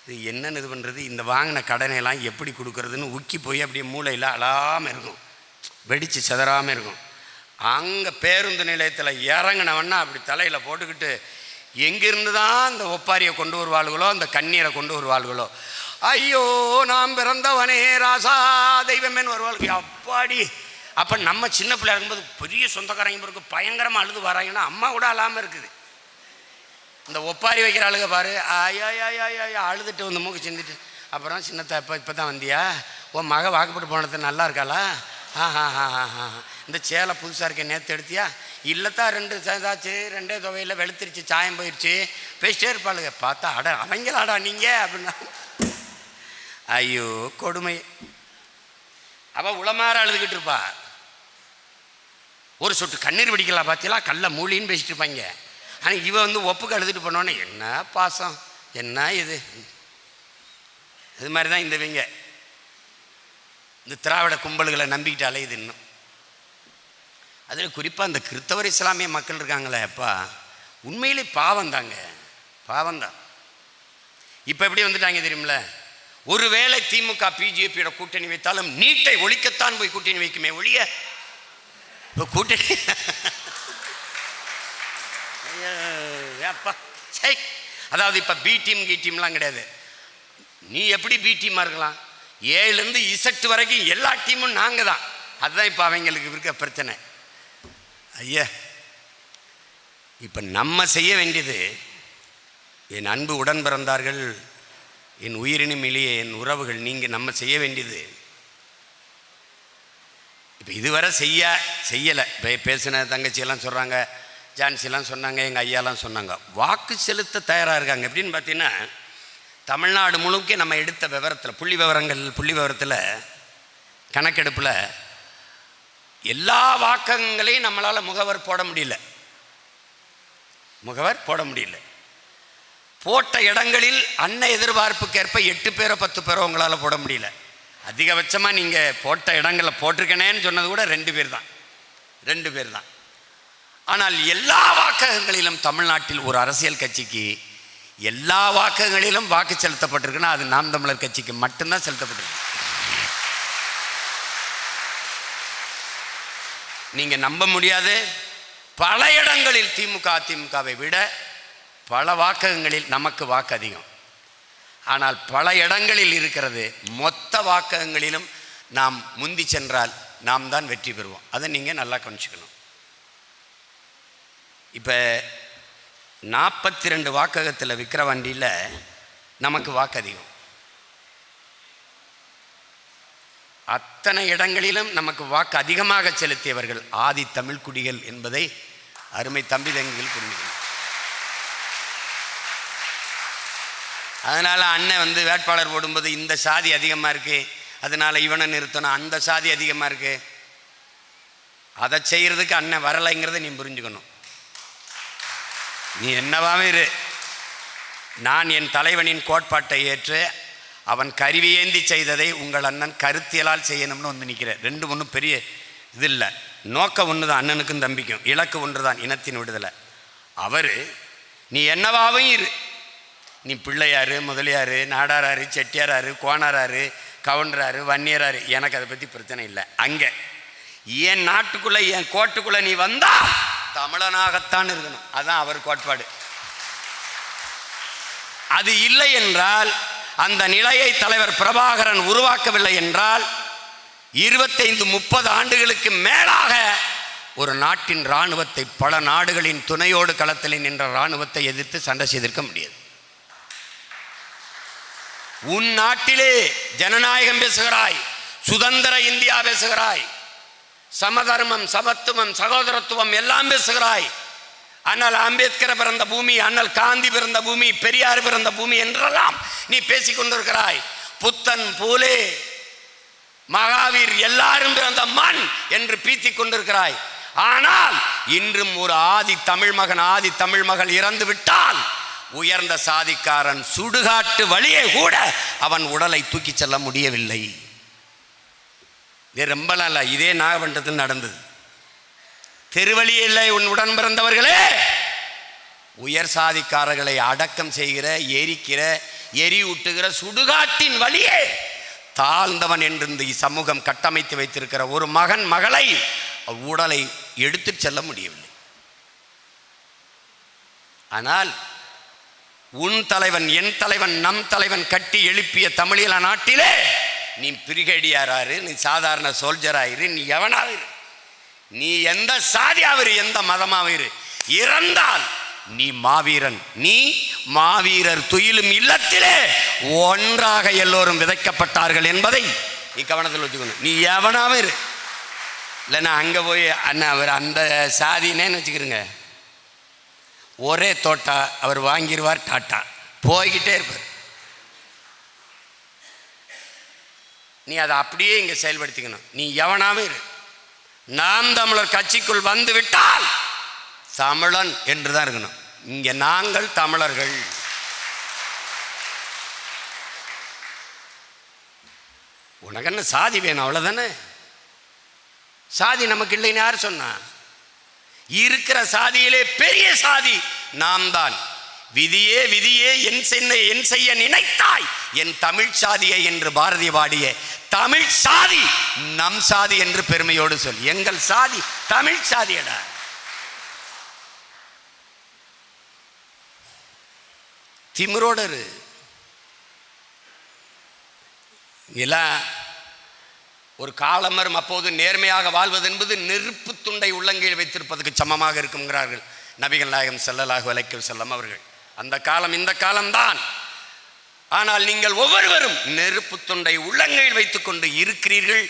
இது என்னென்னு இது பண்ணுறது, இந்த வாங்கின கடனையெல்லாம் எப்படி கொடுக்கறதுன்னு உக்கி போய் அப்படியே மூளையில் அழாமல் இருக்கும், வெடித்து சிதறாமல் இருக்கும். அங்கே பேருந்து நிலையத்தில் இறங்கினவன்னா அப்படி தலையில் போட்டுக்கிட்டு எங்கிருந்து தான் அந்த ஒப்பாரியை கொண்டு வருவாள்களோ, அந்த கண்ணீரை கொண்டு வருவாள்களோ, ஐயோ நாம் பிறந்தவனே ராசா தெய்வமேன்னு வருவாளுக்கு. அப்பாடி. அப்போ நம்ம சின்ன பிள்ளையா இருக்கும்போது பெரிய சொந்தக்காரங்க பிறகு பயங்கரமாக அழுது வராங்கன்னா அம்மா கூட அழாமல் இருக்குது. இந்த ஒப்பாரி வைக்கிற ஆளுக பாரு, ஐயா அழுதுட்டு வந்து மூக்கு சிந்திட்டு அப்புறம் சின்னத்தை இப்போ தான் வந்தியா, உன் மக வாக்குப்பட்டு போனது நல்லா இருக்காளா, இந்த சேலை புதுசாக இருக்கே நேற்று எடுத்தியா, இல்லைத்தான் 2 இதாச்சு, 2 தொகையில் வெளுத்துருச்சு, சாயம் போயிடுச்சு, பேசிட்டே இருப்பாளுங்க. பார்த்தா அவங்களாடா நீங்கள் அப்படின்னா, ஐயோ கொடுமை. அவள் உளமாற அழுதுகிட்டு இருப்பா. ஒரு சொட்டு கண்ணீர் வெடிக்கலாம் பார்த்தீங்களா, கல்ல மூலின்னு பேசிட்டு இருப்பாங்க. ஆனால் இவ ஒப்புக்கு அழுதுட்டு போனோன்னே என்ன பாசம், என்ன இது மாதிரி தான் இந்த திராவிட கும்பல்களை நம்பிக்கிட்டு அலையுது. இன்னும் அதில் குறிப்பாக இந்த கிறிஸ்தவர் இஸ்லாமிய மக்கள் இருக்காங்களே, அப்பா உண்மையிலே பாவந்தாங்க, பாவந்தான். இப்போ எப்படி வந்துட்டாங்க தெரியுமில்ல, ஒருவேளை திமுக பிஜேபியோட கூட்டணி வைத்தாலும் நீட்டை ஒழிக்கத்தான் போய் கூட்டணி வைக்குமே ஒழிய இப்போ கூட்டணி அப்பா சை. அதாவது இப்போ பி டீம் கி டீம்லாம் கிடையாது. நீ எப்படி பி டீமாக இருக்கலாம், ஏலேருந்து இசட்டு வரைக்கும் எல்லா டீமும் நாங்கள் தான். அதுதான் இப்போ அவங்களுக்கு இருக்க பிரச்சனை. ஐயா இப்போ நம்ம செய்ய வேண்டியது, என் அன்பு உடன் பிறந்தார்கள், என் உயிரினும் இளைய என் உறவுகள், நீங்கள் நம்ம செய்ய வேண்டியது, இப்போ இதுவரை செய்யலை. பேசின தங்கச்சியெல்லாம் சொல்கிறாங்க, ஜான்சிலாம் சொன்னாங்க, எங்கள் ஐயாலாம் சொன்னாங்க, வாக்கு செலுத்த தயாராக இருக்காங்க. எப்படின்னு பார்த்தீங்கன்னா, தமிழ்நாடு முழுக்க நம்ம எடுத்த விவரத்தில் புள்ளி விவரத்தில் கணக்கெடுப்பில் எல்லா வாக்கங்களையும் நம்மளால் முகவர் போட முடியல. போட்ட இடங்களில் அன்ன எதிர்பார்ப்புக்கேற்ப 8 பேரோ 10 பேரோ உங்களால் போட முடியல. அதிகபட்சமாக நீங்கள் போட்ட இடங்களில் போட்டிருக்கனேன்னு சொன்னது கூட 2 பேர் தான். ஆனால் எல்லா வாக்ககங்களிலும் தமிழ்நாட்டில் ஒரு அரசியல் கட்சிக்கு எல்லா வாக்கங்களிலும் வாக்கு செலுத்தப்பட்டிருக்குன்னா அது நாம் தமிழர் கட்சிக்கு மட்டும்தான் செலுத்தப்பட்டிருக்கு. நீங்கள் நம்ப முடியாது, பல இடங்களில் திமுக அதிமுகவை விட பல வாக்ககங்களில் நமக்கு வாக்கு அதிகம். ஆனால் பல இடங்களில் இருக்கிறது மொத்த வாக்ககங்களிலும் நாம் முந்தி சென்றால் நாம் தான் வெற்றி பெறுவோம். அதை நீங்கள் நல்லா கவனிச்சுக்கணும். இப்போ 42 வாக்ககத்தில் விக்கிரவாண்டியில் நமக்கு வாக்கு அதிகம். அத்தனை இடங்களிலும் நமக்கு வாக்கு அதிகமாக செலுத்தியவர்கள் ஆதி தமிழ் குடிகள் என்பதை அருமை தம்பி தங்கிகள் புரிஞ்சுக்கணும். அதனால் அண்ணன் வேட்பாளர் போடும்போது இந்த சாதி அதிகமாக இருக்குது, அதனால் இவனை நிறுத்தணும், அந்த சாதி அதிகமாக இருக்குது, அதை செய்கிறதுக்கு அண்ணன் வரலைங்கிறத நீ புரிஞ்சுக்கணும். நீ என்னவாவே இரு, நான் என் தலைவனின் கோட்பாட்டை ஏற்று அவன் கருவியேந்தி செய்ததை உங்கள் அண்ணன் கருத்தியலால் செய்யணும்னு நிற்கிறேன். 2 ஒன்றும் பெரிய இது இல்லை. நோக்கம் ஒன்று தான், அண்ணனுக்கும் தம்பிக்கும் இலக்கு ஒன்று தான், இனத்தின் விடுதலை. நீ என்னவாவும் இரு, நீ பிள்ளையாரு, முதலியாரு, நாடாராரு, செட்டியாராரு, கோணாராரு, கவுண்டராரு, வன்னியராரு, எனக்கு அதை பற்றி பிரச்சனை இல்லை. அங்கே என் நாட்டுக்குள்ளே என் கோட்டுக்குள்ளே நீ வந்தா தமிழனாகத்தான் இருக்கணும். அதுதான் அவர் கோட்பாடு. அது இல்லை என்றால், அந்த நிலையை தலைவர் பிரபாகரன் உருவாக்கவில்லை என்றால் 25-30 ஆண்டுகளுக்கு மேலாக ஒரு நாட்டின் இராணுவத்தை, பல நாடுகளின் துணையோடு களத்தில் நின்ற இராணுவத்தை எதிர்த்து சண்டை செய்திருக்க முடியாது. உன் நாட்டிலே ஜனநாயகம் பேசுகிறாய், சுதந்திர இந்தியா பேசுகிறாய், சமதர்மம், சமத்துவம், சகோதரத்துவம் எல்லாம் பேசுகிறாய். அண்ணல் அம்பேத்கர் பிறந்த பூமி, அண்ணல் காந்தி பிறந்த பூமி, பெரியார் பிறந்த பூமி என்றெல்லாம் நீ பேசிக்கொண்டிருக்கிறாய். புத்தன், பூலே, மகாவீர் எல்லாரும் பிறந்த மண் என்று பீத்திக் கொண்டிருக்கிறாய். ஆனால் இன்றும் ஒரு ஆதி தமிழ் மகன், ஆதி தமிழ் மகள் இறந்து விட்டால் உயர்ந்த சாதிக்காரன் சுடுகாட்டு வழியே கூட அவன் உடலை தூக்கி செல்ல முடியவில்லை. இது ரொம்ப நல்ல, இதே நாகப்பட்டினத்தில் நடந்தது. தெருவழியில் உன் உடன் பிறந்தவர்களே, உயர் சாதிக்காரர்களை அடக்கம் செய்கிற, எரிக்கிற, எரியூட்டுகிற சுடுகாட்டின் வழியே தாழ்ந்தவன் என்று இந்த சமூகம் கட்டமைத்து வைத்திருக்கிற ஒரு மகன், மகளை உடலை எடுத்து செல்ல முடியவில்லை. ஆனால் உன் தலைவன், என் தலைவன், நம் தலைவன் கட்டி எழுப்பிய தமிழீழ நாட்டிலே நீ பிரிகேடியாராரு, நீ சாதாரண சோல்ஜராயிரு, நீ எவனாவிரு, நீ எந்த சாதியாவிரு, எந்த மதமாவிரு, இறந்தால் நீ மாவீரன், நீ மாவீரர் துயிலும் இல்லத்திலே ஒன்றாக எல்லோரும் விதைக்கப்பட்டார்கள் என்பதை நீ கவனத்தில் வச்சுக்கணும். நீ எவனாவும் இரு, இல்லைன்னா அங்கே போய் அண்ணா அவர் அந்த சாதினேன்னு வச்சுக்கிறோங்க, ஒரே தோட்டா அவர் வாங்கிடுவார், டாட்டா போய்கிட்டே இருப்பார். நீ அதை அப்படியே இங்கே செயல்படுத்திக்கணும். நீ எவனாவும் இரு, நாம் தமிழர் கட்சிக்குள் வந்து விட்டால் தமிழன் என்று தான் இருக்கணும். இங்கே நாங்கள் தமிழர்கள். உனக்கு என்ன சாதி வேணும், அவ்வளோதானே. சாதி நமக்கு இல்லைன்னு யார் சொன்னா? இருக்கிற சாதியிலே பெரிய சாதி நாம் தான். விதியே விதியே என் செய்ய நினைத்தாய் என் தமிழ் சாதியை என்று பாரதி பாடிய தமிழ் சாதி நம் சாதி என்று பெருமையோடு சொல். எங்கள் சாதி தமிழ் சாதியடா. திமிரோடரு எல்லாம் ஒரு காலமரும். அப்போது நேர்மையாக வாழ்வது என்பது நெருப்பு துண்டை உள்ளங்கையில் வைத்திருப்பதற்கு சமமாக இருக்குங்கிறார்கள் நபிகள் நாயகம் ஸல்லல்லாஹு அலைஹி வஸல்லம் அவர்கள். அந்த காலம் இந்த காலம்தான். ஆனால் நீங்கள் ஒவ்வொருவரும் நெருப்பு துண்டை உள்ளங்கையில் வைத்துக் கொண்டு இருக்கிறீர்கள்,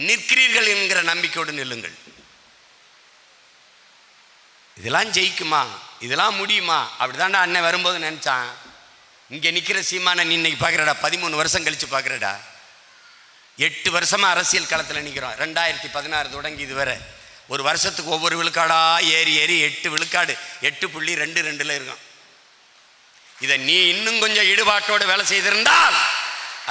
நிற்கிறீர்கள் என்கிற நம்பிக்கையோடு நில்லுங்கள். இதெல்லாம் ஜெயிக்குமா, இதெல்லாம் முடியுமா? அப்படிதான்டா அண்ணன் வரும்போது நினைச்சான். இங்கே நிற்கிற சீமான நீ இன்னைக்கு பார்க்குறடா, 13 வருஷம் கழிச்சு பார்க்குறடா. 8 வருஷமா அரசியல் களத்தில் நிற்கிறோம். 2016 தொடங்கி இதுவரை ஒரு வருஷத்துக்கு ஒவ்வொரு விழுக்காடா ஏறி 8 விழுக்காடு 8.22 இருக்கும். இதை நீ இன்னும் கொஞ்சம் ஈடுபாட்டோடு வேலை செய்திருந்தால்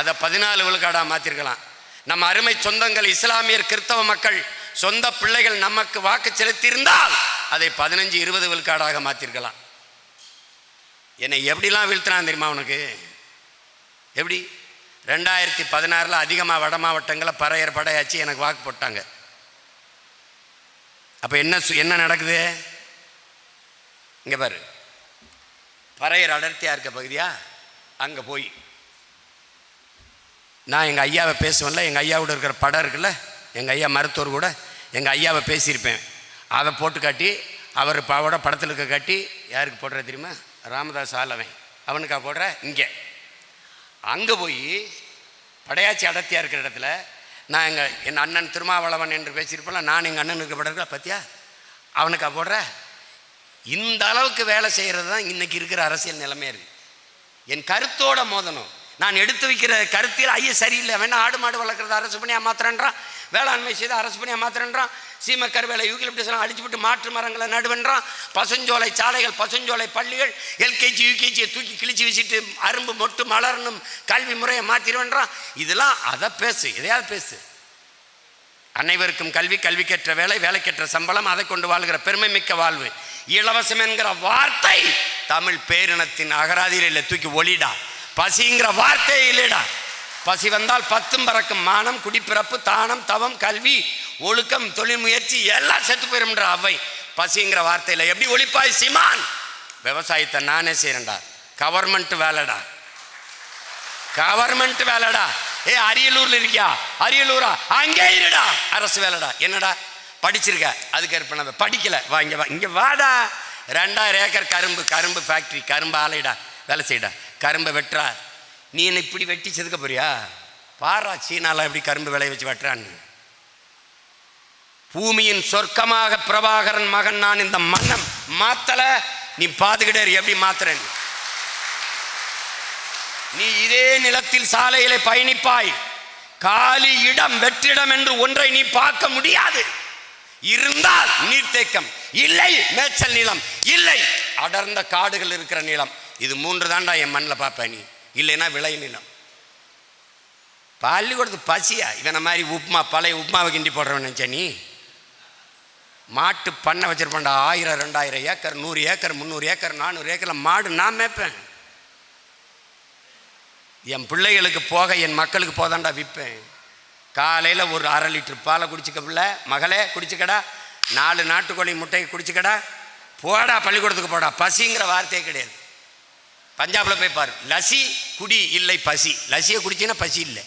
அதை 14 விழுக்காடாக மாற்றிருக்கலாம். நம்ம அருமை சொந்தங்கள் இஸ்லாமியர் கிறிஸ்தவ மக்கள் சொந்த பிள்ளைகள் நமக்கு வாக்கு செலுத்தியிருந்தால் அதை 15-20 விழுக்காடாக மாற்றிருக்கலாம். என்னை எப்படிலாம் வீழ்த்தினான் தெரியுமா உனக்கு? எப்படி 2016 அதிகமாக வட மாவட்டங்களை பறையர் படையாச்சு எனக்கு வாக்கு போட்டாங்க. அப்போ என்ன நடக்குது? இங்கே பாரு, பறையர் அடர்த்தியாக இருக்க பகுதியா அங்கே போய் நான் எங்கள் ஐயாவை பேசுவேன்ல, எங்கள் ஐயாவோட இருக்கிற படம் இருக்குல்ல, எங்கள் ஐயா மருத்துவர் கூட எங்கள் ஐயாவை பேசியிருப்பேன். அதை போட்டு காட்டி அவர் அவட படத்தில் இருக்க காட்டி யாருக்கு போடுற தெரியுமா? ராமதாஸ் ஆலவன் அவனுக்கா போடுற. இங்கே அங்கே போய் படையாச்சி அடர்த்தியாக இருக்கிற இடத்துல நான் என் அண்ணன் திருமாவளவன் என்று பேசியிருப்பேன்ல, நான் எங்கள் அண்ணன் இருக்க படம் இருக்கா பத்தியா, அவனுக்கா போடுற. இந்த அளவுக்கு வேலை செய்கிறது தான் இன்றைக்கி இருக்கிற அரசியல் நிலைமையாக இருக்குது. என் கருத்தோட மோதணும். நான் எடுத்து வைக்கிற கருத்தில் ஐயா சரியில்லை, வேணா ஆடு மாடு வளர்க்குறத அரசு பண்ணி மாத்திரன்றான், வேளாண்மை செய்து அரசு பண்ணி மாத்திரன்றான், சீமக்கர் வேலை யூகிலிப்டஸ் அடிச்சு விட்டு மாற்று மரங்களை நடுவென்றான், பசுஞ்சோலை சாலைகள் பசுஞ்சோலை பள்ளிகள் எல்கேஜி யூகேஜியை தூக்கி கிழிச்சு வச்சுட்டு அரும்பு மொட்டு மலரணும் கல்வி முறையை மாற்றிடுவேன்றான். இதெல்லாம் அதை பேசு, எதையாவது பேசு. அனைவருக்கும் கல்வி, கல்விக்கேற்ற வேலை, வேலைக்கேற்ற சம்பளம், அதை கொண்டு வாழ்கிற பெருமை மிக்க வாழ்வு. இலவசம் என்கிற வார்த்தை தமிழ் பேரினத்தின் அகராதியில் தூக்கி ஒளிடா. பசிங்கிற வார்த்தையே இல்லைடா. பசி வந்தால் 10 பறக்கும். மானம், குடிப்பிறப்பு, தானம், தவம், கல்வி, ஒழுக்கம், தொழில் முயற்சி எல்லாம் செத்து போயிடும்ன்ற அவை பசிங்கிற வார்த்தையில். எப்படி ஒழிப்பாய் சீமான்? விவசாயத்தை நானே செய்கிறேன்டா. Government வேலைடா, government வேலைடா. அரியலூர்ல இருக்கியா? அரியலூரா? அங்கே இருடா, அரசு வேலைடா. என்னடா படிச்சிருக்க? அதுக்கு ஏற்ப படிக்கல, வா இங்கே வா, இங்கே வாடா. 2000 ஏக்கர் கரும்பு ஃபேக்ட்ரி, கரும்பு ஆலைடா, வேலை செய்யடா. கரும்பை வெட்டுறா. நீ என்ன இப்படி வெட்டி செதுக்க போறியா? பாரா சீனால எப்படி கரும்பு விளைய வச்சு வெட்டுறான்னு. பூமியின் சொர்க்கமாக பிரபாகரன் மகன் நான் இந்த மன்னம் மாத்தல, நீ பாத்துக்கிட்டே எப்படி மாத்துறேன்? நீ இதே நிலத்தில் சாலையிலே பயணிப்பாய். காலி இடம் வெற்றிடம் என்று ஒன்றை நீ பார்க்க முடியாது. இருந்தால் நீர்த்தேக்கம் இல்லை, மேய்ச்சல் நிலம் இல்லை, அடர்ந்த காடுகள் இருக்கிற நிலம். இது 3 தாண்டா என் மண்ணில் பார்ப்பேன். நீ இல்லைன்னா விளை நிலம். பள்ளிக்கூடத்து பசியா? இவனை மாதிரி உப்புமா, பழைய உப்புமாவை கிண்டி போடுறவன் நினச்சா நீ? மாட்டு பண்ணை வச்சிருப்பான்டா. 1000, 2000 ஏக்கர், 100 ஏக்கர், 300 ஏக்கர், 400 ஏக்கரில் மாடு நான் மேய்ப்பேன். என் பிள்ளைகளுக்கு போக, என் மக்களுக்கு போதாண்டா விற்பேன். காலையில் ஒரு 1/2 லிட்டர் பாலை குடிச்சிக்க பிள்ளை, மகளே குடிச்சிக்கடா. 4 நாட்டுக்கோழி முட்டையை குடிச்சிக்கடா. போடா பள்ளிக்கூடத்துக்கு போடா. பசிங்கிற வார்த்தையே கிடையாது. பஞ்சாபில் போய் பாரு, லசி குடி இல்லை பசி. லசியை குடிச்சின்னா பசி இல்லை.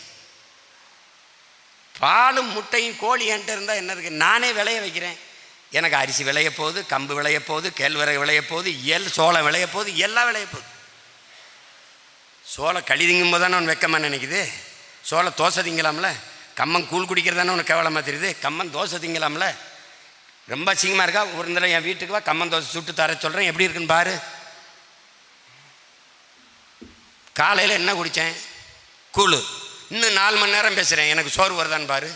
பாலும் முட்டையும் கோழி என்கிட்ட இருந்தால் என்ன இருக்குது? நானே விளைய வைக்கிறேன். எனக்கு அரிசி விளைய போகுது, கம்பு விளைய போகுது, கேழ்வரகு விளைய போகுது, சோளம் விளைய போகுது, எல்லாம் விளைய போகுது. சோளம் களி திங்கும் போது தானே அவன் வெக்கமாக நினைக்குது. சோளம் தோசை திங்கலாம்ல. கம்மன் கூழ் குடிக்கிறதானே உனக்கு கேவலமாக தெரியுது. கம்மன் தோசை திங்கலாம்ல. ரொம்ப அசிங்கமாக இருக்கா? ஒரு தடவை என் வீட்டுக்கு வா, கம்மன் தோசை சுட்டு தர சொல்கிறேன், எப்படி இருக்குன்னு பாரு. காலையில் என்ன குடித்தேன்? கூழ். இன்னும் 4 மணி நேரம் பேசுகிறேன், எனக்கு சோறு வருதான்னு பாரு.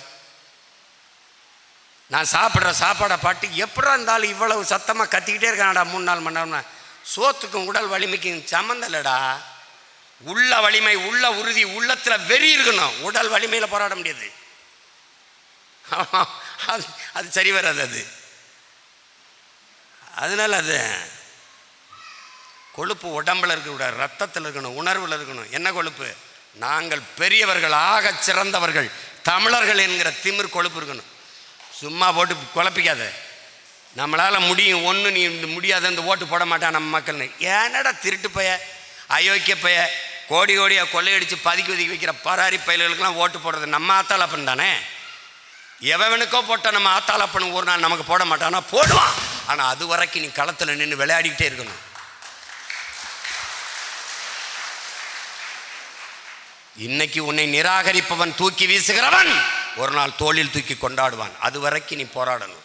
நான் சாப்பிட்ற சாப்பாடை பாட்டு எப்படா இருந்தாலும் இவ்வளவு சத்தமாக கத்திக்கிட்டே இருக்கானடா 3-4 மணி நேரம். சோத்துக்கும் உடல் வலிமைக்கும் சம்மந்தம் இல்லைடா. உள்ள வலிமை, உள்ள உறுதி, உள்ளத்தில் வெறி இருக்கணும். உடல் வலிமையில் போராட முடியாது. அது சரி வராது. அதனால அது கொழுப்பு உடம்பில் இருக்கக்கூடாது, ரத்தத்தில் இருக்கணும், உணர்வில் இருக்கணும். என்ன கொழுப்பு? நாங்கள் பெரியவர்கள், ஆக சிறந்தவர்கள், தமிழர்கள் என்கிற திமிர் கொழுப்பு இருக்கணும். சும்மா போட்டு குழப்பிக்காத. நம்மளால் முடியும் ஒன்று, நீ முடியாத இந்த ஓட்டு போட மாட்டான் நம்ம மக்கள்னு. ஏன்னடா திருட்டு பைய, அயோக்கிய பைய, கோடி கோடியாக கொள்ளையடித்து பதுக்கி ஒதுக்கி வைக்கிற பராரி பயில்களுக்கெல்லாம் ஓட்டு போடுறது நம்ம ஆத்தாளப்பன் தானே. எவனுக்கோ போட்ட நம்ம ஆத்தாளப்பன் ஒரு நாள் நமக்கு போட மாட்டானா? போடுவான். ஆனால் அது வரைக்கும் நீ களத்தில் நின்று விளையாடிக்கிட்டே இருக்கணும். இன்னைக்கு உன்னை நிராகரிப்பவன், தூக்கி வீசுகிறவன் ஒரு நாள் தோளில் தூக்கி கொண்டாடுவான். அது வரைக்கும் நீ போராடணும்.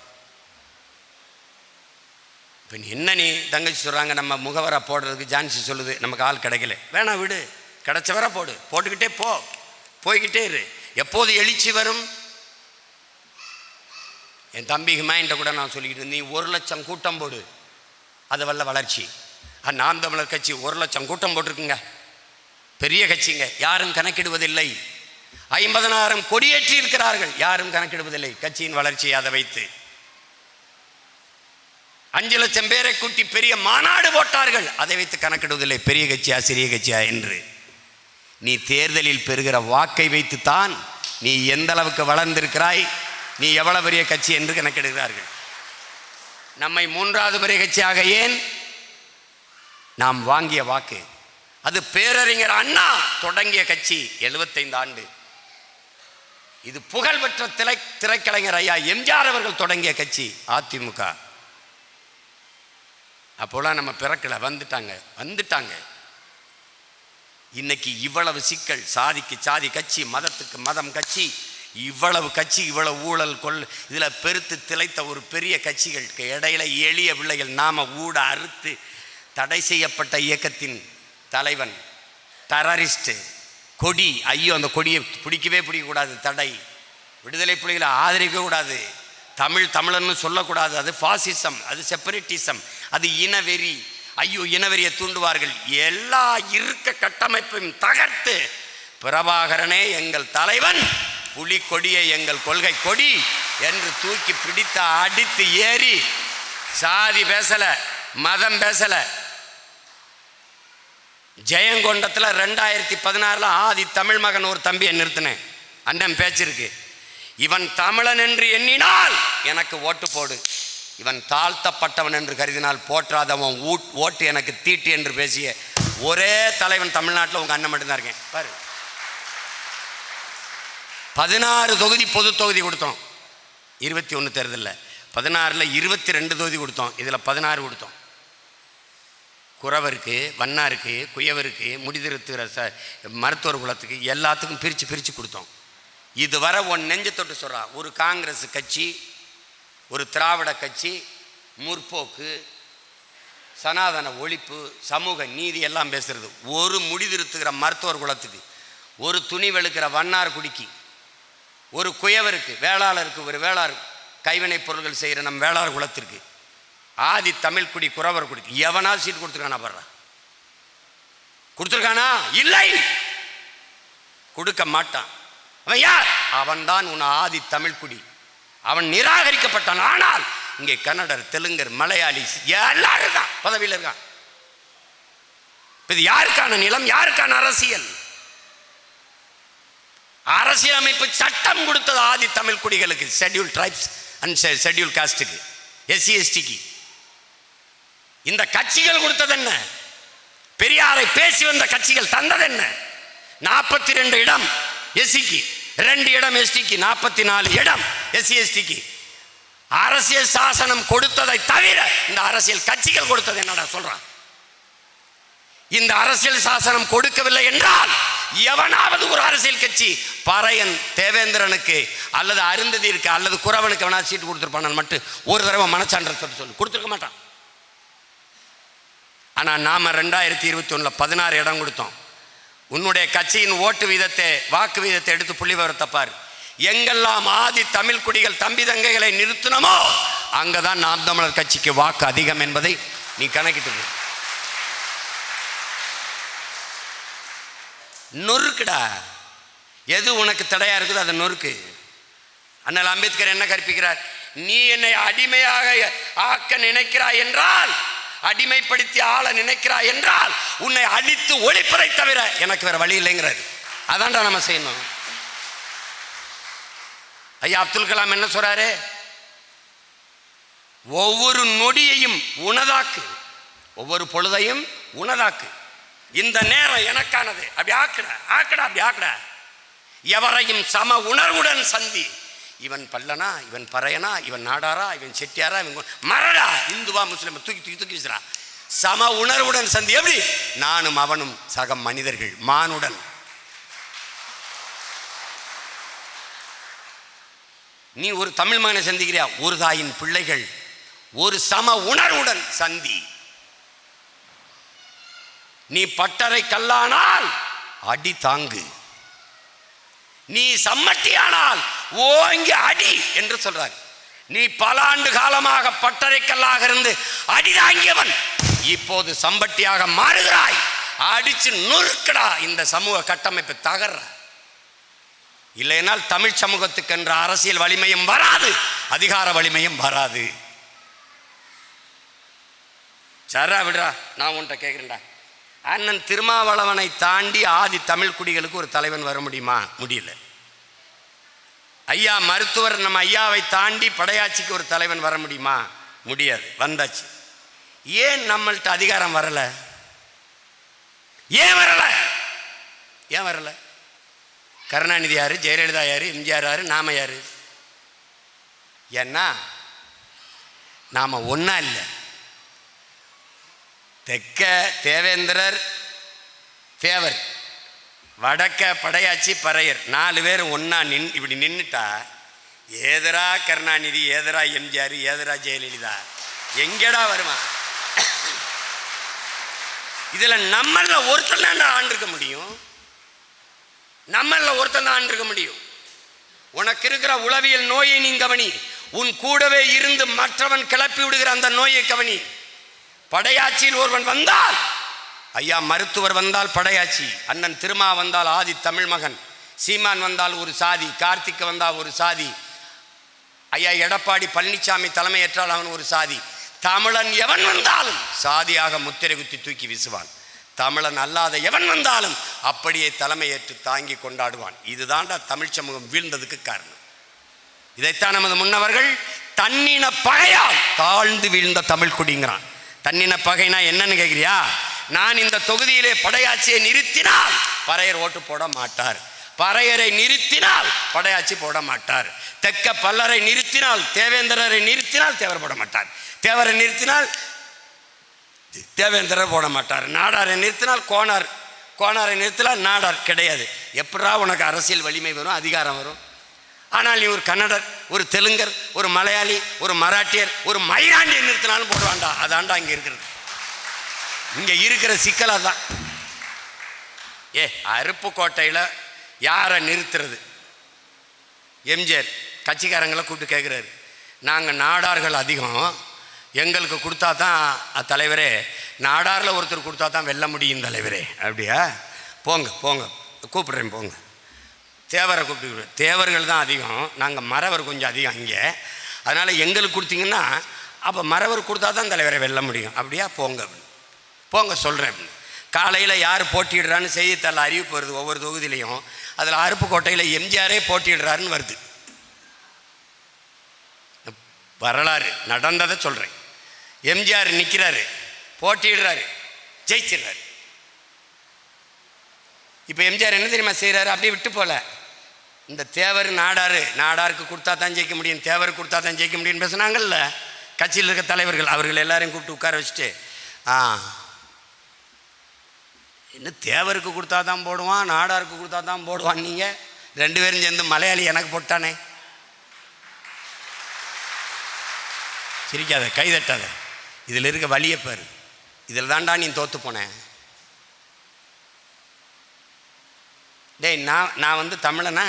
இப்போ நீ தங்கச்சி சொல்கிறாங்க நம்ம முகவரை போடுறதுக்கு ஜான்சி சொல்லுது நமக்கு ஆள் கிடைக்கல. வேணா விடு, கிடைச்சவரை போடு, போட்டுக்கிட்டே போய்கிட்டே இரு. எப்போது எழுச்சி வரும்? என் தம்பி ஹிமாயின்ட்ட கூட நான் சொல்லிக்கிட்டு, நீ 1 லட்சம் கூட்டம் போடு, அது வல்ல வளர்ச்சி. நாம் தமிழர் கட்சி 1 லட்சம் கூட்டம் போட்டிருக்குங்க, பெரிய கட்சிங்க, யாரும் கணக்கிடுவதில்லை. 50,000 கொடியேற்றி இருக்கிறார்கள், யாரும் கணக்கிடுவதில்லை கட்சியின் வளர்ச்சியை. அதை வைத்து 5 லட்சம் பேரை கூட்டி பெரிய மாநாடு போட்டார்கள், அதை வைத்து கணக்கிடுவதில்லை பெரிய கட்சியா சிறிய கட்சியா என்று. நீ தேர்தலில் பெறுகிற வாக்கை வைத்துத்தான் நீ எந்த அளவுக்கு வளர்ந்திருக்கிறாய், நீ எவ்வளவு பெரிய கட்சி என்று கணக்கிடுகிறார்கள். நம்மை 3வது பெரிய கட்சியாக ஏன்? நாம் வாங்கிய வாக்கு. அது பேரறிஞர் அண்ணா தொடங்கிய கட்சி, 75 ஆண்டு. இது புகழ்பெற்ற திரைக்கலைஞர் ஐயா எம்ஜிஆர் அவர்கள் தொடங்கிய கட்சி அதிமுக. அப்போலாம் நம்ம பிறக்கல, வந்துட்டாங்க. இன்னைக்கு இவ்வளவு சிக்கல், சாதிக்கு சாதி கட்சி, மதத்துக்கு மதம் கட்சி, இவ்வளவு கட்சி, இவ்வளவு ஊழல் இதில் பெருத்து திளைத்த ஒரு பெரிய கட்சிகளுக்கு இடையில எளிய பிள்ளைகள். நாம ஊட அறுத்து தடை செய்யப்பட்ட இயக்கத்தின் தலைவன் டெரரிஸ்ட் கொடி. ஐயோ, அந்த கொடியை பிடிக்கக்கூடாது. தடை. விடுதலை புலிகளை ஆதரிக்கக்கூடாது. தமிழன்னு சொல்லக்கூடாது. அது பாசிசம், அது செப்பரேட்டிசம், அது இனவெறி. ஐயோ, இனவெறியை தூண்டுவார்கள். எல்லா இருக்க கட்டமைப்பையும் தகர்த்து பிரபாகரனே எங்கள் தலைவன், புலி கொடியை எங்கள் கொள்கை கொடி என்று தூக்கி பிடித்த அடித்து ஏறி, சாதி பேசல, மதம் பேசல. ஜெயங்கொண்டத்தில் 2016 ஆதி தமிழ் மகன் ஒரு தம்பியை நிறுத்தினேன். அண்ணன் பேச்சிருக்கு. இவன் தமிழன் என்று எண்ணினால் எனக்கு ஓட்டு போடு, இவன் தாழ்த்தப்பட்டவன் என்று கருதினால் போற்றாதவன் ஓட்டு எனக்கு தீட்டு என்று பேசிய ஒரே தலைவன் தமிழ்நாட்டில் உங்கள் அண்ணன் மட்டும்தான் இருக்கேன் பாரு. 16 தொகுதி பொது தொகுதி கொடுத்தோம் 21 தேர்தலில். 16ல் 22 தொகுதி கொடுத்தோம். இதில் 16 கொடுத்தோம். குறவருக்கு, வண்ணாருக்கு, குயவருக்கு, முடிதிருத்துகிற மருத்துவர் குலத்துக்கு எல்லாத்துக்கும் பிரித்து கொடுத்தோம். இதுவரை ஒன் நெஞ்ச தொட்டு சொல்கிறா, ஒரு காங்கிரஸ் கட்சி, ஒரு திராவிட கட்சி, முற்போக்கு, சனாதன ஒழிப்பு, சமூக நீதி எல்லாம் பேசுகிறது. ஒரு முடிதிருத்துகிற மருத்துவர் குலத்துக்கு, ஒரு துணி வெளுக்கிற வண்ணார் குடிக்கு, ஒரு குயவருக்கு, வேளாளருக்கு, ஒரு வேளார் கைவினைப் பொருள்கள் செய்கிற நம் வேளார் குலத்திற்கு, ஆதி தமிழ் குடி குறவர் குடி எவனா சீட் கொடுத்துருக்கானா? பாடுறா, கொடுத்துருக்கானா? இல்லை, கொடுக்க மாட்டான். அவன் யார்? அவன்தான் உன் ஆதி தமிழ் குடி. அவன் நிராகரிக்கப்பட்டான். ஆனால் இங்கே கன்னடர், தெலுங்கர், மலையாளி எல்லாரும் இருக்கான், பதவியில் இருக்கான். இது யாருக்கான நிலம், யாருக்கான அரசியல்? அரசியலமைப்பு சட்டம் கொடுத்தது ஆதி தமிழ் குடிகளுக்கு, ஷெட்யூல் ட்ரைப்ஸ் அண்ட் ஷெட்யூல் காஸ்டுக்கு, எஸ்சி எஸ்டிக்கு. இந்த கட்சிகள் கொடுத்தது என்ன? பெரியாரை பேசி வந்த கட்சிகள் தந்தது என்ன? 42 இடம் எஸ்சிக்கு, 2 இடம் எஸ்டிக்கு, 44 இடம் எஸ்சி எஸ்டிக்கு. அரசியல் சாசனம் கொடுத்ததை தவிர இந்த அரசியல் கட்சிகள் கொடுத்தது என்னடா சொல்றான். இந்த அரசியல் சாசனம் கொடுக்கவில்லை என்றால் எவனாவது ஒரு அரசியல் கட்சி பறையன் தேவேந்திரனுக்கு அல்லது அருந்ததிற்கு அல்லது குறவனுக்கு எவனா சீட்டு கொடுத்துருப்பான் மட்டும் ஒரு தடவை மனச்சான்ற சொல்லி கொடுத்துருக்க மாட்டான். ஆனால் நாம் 2021 16 இடம் கொடுத்தோம். உன்னுடைய கட்சியின் ஓட்டு வீதத்தை வாக்கு வீதத்தை எடுத்து புள்ளி விவரத்தை பார். எங்கெல்லாம் ஆதி தமிழ் குடிகள் தம்பி தங்கைகளை நிறுத்தினமோ அங்கதான் நாம் தமிழர் கட்சிக்கு வாக்கு அதிகம் என்பதை நீ கணக்கிட்டு நொறுக்குடா. எது உனக்கு தடையா இருக்குது அதை நொறுக்கு. அண்ணல் அம்பேத்கர் என்ன கற்பிக்கிறார்? நீ என்னை அடிமையாக ஆக்க நினைக்கிறாய் என்றால், அடிமைப்படுத்தி ஆள நினைக்கிறாய் என்றால் உன்னை அழித்து ஒழிப்பதை தவிர எனக்கு வேற வழி இல்லைங்கிறார். அதான்டா நம்ம செய்யணும். ஐயா அப்துல் கலாம் என்ன சொல்றாரு? ஒவ்வொரு நொடியையும் உனதாக்கு, ஒவ்வொரு பொழுதையும் உனதாக்கு, இந்த நேரம் எனக்கானது, அப்படி ஆக்கடா ஆக்கடா அப்படி ஆக்கடா. எவரையும் சம உணர்வுடன் சந்தி. இவன் பல்லனா, இவன் பறையனா, இவன் நாடாரா, இவன் செட்டியாரா, இவன் மரடா, இந்துவா முஸ்லிம் தூக்கி தூக்கி தூக்கி வீசுறா. சம உணர்வுடன் சந்தி. எப்படி? நானும் அவனும் சக மனிதர்கள், மானுடன். நீ ஒரு தமிழ் மகனை சந்திக்கிறியா? ஒரு தாயின் பிள்ளைகள், ஒரு சம உணர்வுடன் சந்தி. நீ பட்டறை கல்லானால் அடி தாங்கு, நீ சம்மட்டியானால் ஓங்கி அடி என்று சொல்றார். நீ பல ஆண்டு காலமாக பட்டறைக்கல்லாக இருந்து அடி தாங்கியவன் இப்போது சம்பட்டியாக மாறுகிறாய். அடிச்சு நொறுக்கடா. இந்த சமூக கட்டமைப்பு தகர்ற. இல்லைனால் தமிழ் சமூகத்துக்கு என்ற அரசியல் வலிமையும் வராது, அதிகார வலிமையும் வராது. சரா விடுறா. நான் உன்கிட்ட கேட்குறேன்டா, அண்ணன் திருமாவளவனை தாண்டி ஆதி தமிழ் குடிகளுக்கு ஒரு தலைவன் வர முடியுமா? முடியல. ஐயா மருத்துவர் நம்ம ஐயாவை தாண்டி படையாட்சிக்கு ஒரு தலைவன் வர முடியுமா? முடியாது. வந்தாச்சு. ஏன் நம்மள்ட்ட அதிகாரம் வரல? ஏன் வரல? ஏன் வரல? கருணாநிதி யாரு, ஜெயலலிதா யாரு, எம்ஜிஆர் யாரு, நாம யாரு? ஏன்னா நாம ஒன்னா இல்லை. தெற்க தேவேந்திரர் தேவர், வடக்க படையாச்சி பறையர், 4 பேர் ஒன்னா இப்படி நின்றுட்டா ஏதரா கருணாநிதி, ஏதரா எம்ஜிஆர், ஏதரா ஜெயலலிதா, எங்கடா வருவான்? இதுல நம்மள ஒருத்தன் தான் ஆண்டிருக்க முடியும். நம்மள ஒருத்தன் தான் ஆண்டிருக்க முடியும். உனக்கு இருக்கிற உளவியல் நோயை நீ கவனி. உன் கூடவே இருந்து மற்றவன் கிளப்பி விடுகிற அந்த நோயை கவனி. படையாட்சியில் ஒருவன் வந்தால், ஐயா மருத்துவர் வந்தால் படையாட்சி, அண்ணன் திருமா வந்தால் ஆதி தமிழ் மகன், சீமான் வந்தால் ஒரு சாதி, கார்த்திக் வந்தால் ஒரு சாதி, ஐயா எடப்பாடி பழனிசாமி தலைமையேற்றால் அவன் ஒரு சாதி. தமிழன் எவன் வந்தாலும் சாதியாக முத்திரை குத்தி தூக்கி வீசுவான். தமிழன் அல்லாத எவன் வந்தாலும் அப்படியே தலைமையேற்று தாங்கி கொண்டாடுவான். இதுதான்டா தமிழ் சமூகம் வீழ்ந்ததுக்கு காரணம். இதைத்தான் நமது முன்னவர்கள் தன்னின பகையால் தாழ்ந்து வீழ்ந்த தமிழ் குடிங்கிறான். தன்னின பகைனா என்னன்னு கேட்கிறியா? நான் இந்த தொகுதியிலே படையாட்சியை நிறுத்தினால் பறையர் ஓட்டு போட மாட்டார், பறையரை நிறுத்தினால் படையாட்சி போட மாட்டார், தெற்க பல்லரை நிறுத்தினால் தேவேந்திரரை நிறுத்தினால் தேவர் போட மாட்டார், தேவரை நிறுத்தினால் தேவேந்திரர் போட மாட்டார், நாடாரை நிறுத்தினால் கோனார், கோனாரை நிறுத்தினால் நாடார். கிடையாது. எப்படா உனக்கு அரசியல் வலிமை வரும், அதிகாரம் வரும்? ஆனால் நீ ஒரு கன்னடர், ஒரு தெலுங்கர், ஒரு மலையாளி, ஒரு மராட்டியர், ஒரு மயிலாண்டியை நிறுத்தினாலும் போடுவான்டா. அதான்டா இங்கே இருக்கிறது. இங்கே இருக்கிற சிக்கல் அதுதான். அருப்புக்கோட்டையில் யாரை நிறுத்துறது? எம்ஜிஆர் கட்சிக்காரங்களை கூப்பிட்டு கேட்குறாரு, நாங்கள் நாடார்கள் அதிகம், எங்களுக்கு கொடுத்தா தான் தலைவரே, நாடாரில் ஒருத்தர் கொடுத்தா தான் வெல்ல முடியும் தலைவரே. அப்படியா? போங்க போங்க, கூப்பிட்றேன் போங்க. தேவரை கூப்பிட்டு, தேவர்கள் தான் அதிகம், நாங்கள் மறவர் கொஞ்சம் அதிகம் இங்கே, அதனால் எங்களுக்கு கொடுத்தீங்கன்னா அப்போ மறவர் கொடுத்தா தான் தலைவரை வெல்ல முடியும். அப்படியா? போங்க போங்க சொல்கிறேன். காலையில் யார் போட்டிடுறான்னு செய்தித்தாளில் அறிவிப்பு வருது ஒவ்வொரு தொகுதியிலையும். அதில் அருப்புக்கோட்டையில் எம்ஜிஆரே போட்டிடுறாருன்னு வருது. வரலாறு நடந்ததை சொல்கிறேன். எம்ஜிஆர் நிற்கிறாரு, போட்டிடுறாரு, ஜெயிச்சிடுறாரு. இப்போ எம்ஜிஆர் என்ன தெரியுமா செய்கிறாரு? அப்படியே விட்டு போல, இந்த தேவர் நாடாருக்கு கொடுத்தா தான் ஜெயிக்க முடியும், தேவருக்கு கொடுத்தா தான் ஜெயிக்க முடியும்னு பேசுனாங்கல்ல கட்சியில் இருக்க தலைவர்கள். அவர்கள் எல்லாரையும் கூப்பிட்டு உட்கார வச்சுட்டு, இன்னும் தேவருக்கு கொடுத்தா தான் போடுவான், நாடாருக்கு கொடுத்தா தான் போடுவான். நீங்கள் 2 பேரும் சேர்ந்து மலையாளி எனக்கு போட்டானே. சிரிக்காத, கைதட்டாத, இதில் இருக்க வழியை பாரு. இதில் தான்டா நீ தோற்று போனேன். டேய், நான் வந்து தமிழனா?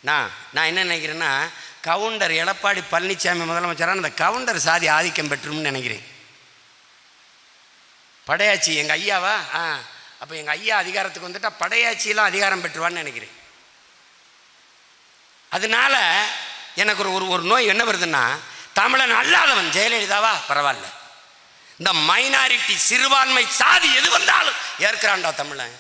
நான் என்ன நினைக்கிறேன்னா, கவுண்டர் எடப்பாடி பழனிசாமி முதலமைச்சரான அந்த கவுண்டர் சாதி ஆதிக்கம் பெற்றும்னு நினைக்கிறேன். படையாச்சி எங்கள் ஐயாவா? அப்போ எங்கள் ஐயா அதிகாரத்துக்கு வந்துட்டால் படையாச்சியெல்லாம் அதிகாரம் பெற்றுவான்னு நினைக்கிறேன். அதனால எனக்கு ஒரு நோய் என்ன வருதுன்னா, தமிழன் அல்லாதவன் ஜெயலலிதாவா பரவாயில்ல, இந்த மைனாரிட்டி சிறுபான்மை சாதி எது வந்தாலும் ஏற்கிறான்டா தமிழன்.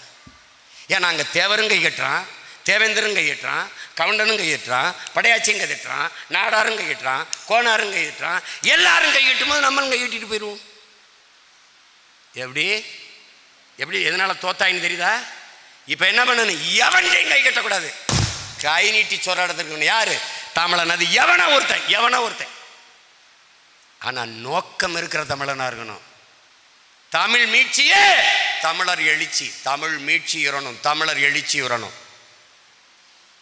ஏன்னா அங்கே தேவரும் கை கட்டுறான், தேவேந்திரன் கையிட்டுறான், கவுண்டனும் கையிட்டுறான், படையாச்சியும் கையிட்டுறான், நாடாரும் கையிட்டுறான், கோனாரும் கையிட்டுறான். எல்லாரும் கையிட்டும் போது நம்மளும் கையிட்டு போயிடுவோம். எப்படி எதனால தோத்தாயின்னு தெரியுதா? இப்போ என்ன பண்ணணும்? எவன்டையும் கை கட்டக்கூடாது, கை நீட்டி சொல்லாடத்துக்கு. யாரு தமிழன்? அது எவனா ஒருத்தன். ஆனால் நோக்கம் இருக்கிற தமிழனா இருக்கணும். தமிழ் மீட்சியே தமிழர் எழுச்சி, தமிழ் மீட்சி உறணும், தமிழர் எழுச்சி உறணும்.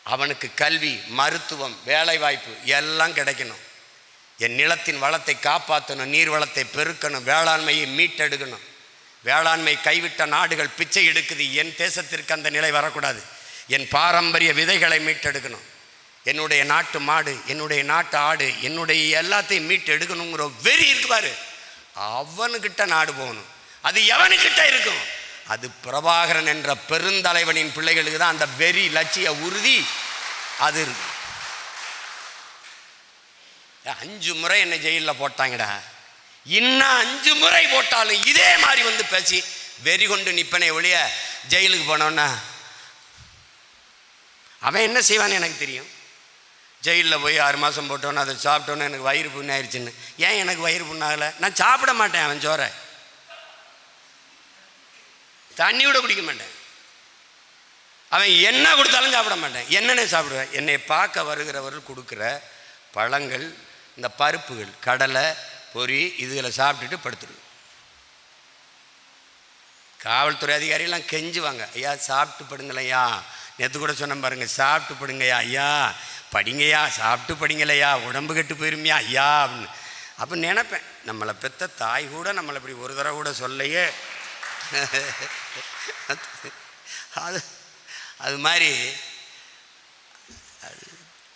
அவனுக்கு கல்வி, மருத்துவம், வேலை வாய்ப்பு எல்லாம் கிடைக்கணும். என் நிலத்தின் வளத்தை காப்பாற்றணும், நீர் வளத்தை பெருக்கணும், வேளாண்மையை மீட்டெடுக்கணும். வேளாண்மை கைவிட்ட நாடுகள் பிச்சை எடுக்குது. என் தேசத்திற்கு அந்த நிலை வரக்கூடாது. என் பாரம்பரிய விதைகளை மீட்டெடுக்கணும். என்னுடைய நாட்டு மாடு, என்னுடைய நாட்டு ஆடு, என்னுடைய எல்லாத்தையும் மீட்டு எடுக்கணுங்கிற வெறி இருக்கு பாரு, அவனுக்கிட்ட நாடு போகணும். அது எவனுக்கிட்ட இருக்கும்? அது பிரபாகரன் என்ற பெருந்தலைவனின் பிள்ளைகளுக்கு தான் அந்த வெறி, லட்சிய உறுதி அது இருக்கு. 5 முறை என்னை ஜெயிலில் போட்டாங்கடா, இன்னும் 5 முறை போட்டாலும் இதே மாதிரி வந்து பேசி வெறி கொண்டு நிப்பனை ஒழிய ஜெயிலுக்கு போனோன்னா அவன் என்ன செய்வான்னு எனக்கு தெரியும். ஜெயிலில் போய் 6 மாதம் போட்டோன்னு அதை சாப்பிட்டோன்னு எனக்கு வயிறு புண்ணாயிருச்சுன்னு. ஏன் எனக்கு வயிறு புண்ணாகலை? நான் சாப்பிட மாட்டேன். அவன் சோறை தண்ணி கூட குடிக்க மாட்டேன். அவன் என்ன கொடுத்தாலும் சாப்பிட மாட்டேன். என்னென்ன சாப்பிடுவேன்? என்னை பார்க்க வருகிறவர்கள் கொடுக்குற பழங்கள், இந்த பருப்புகள், கடலை, பொரி, இதுகளை சாப்பிட்டுட்டு படுத்துடுவேன். காவல்துறை அதிகாரிகள்லாம் கெஞ்சுவாங்க, ஐயா சாப்பிட்டு படுங்களையா. நேற்று கூட சொன்ன பாருங்க, சாப்பிட்டு படுங்கய்யா, ஐயா படிங்கய்யா, சாப்பிட்டு படிங்களையா, உடம்பு கெட்டு போயிருமையா ஐயா அப்படின்னு. அப்போ நினைப்பேன், நம்மளை பெற்ற தாய் கூட நம்மளை இப்படி ஒரு தடவை கூட சொல்லையே. அது மாதிரி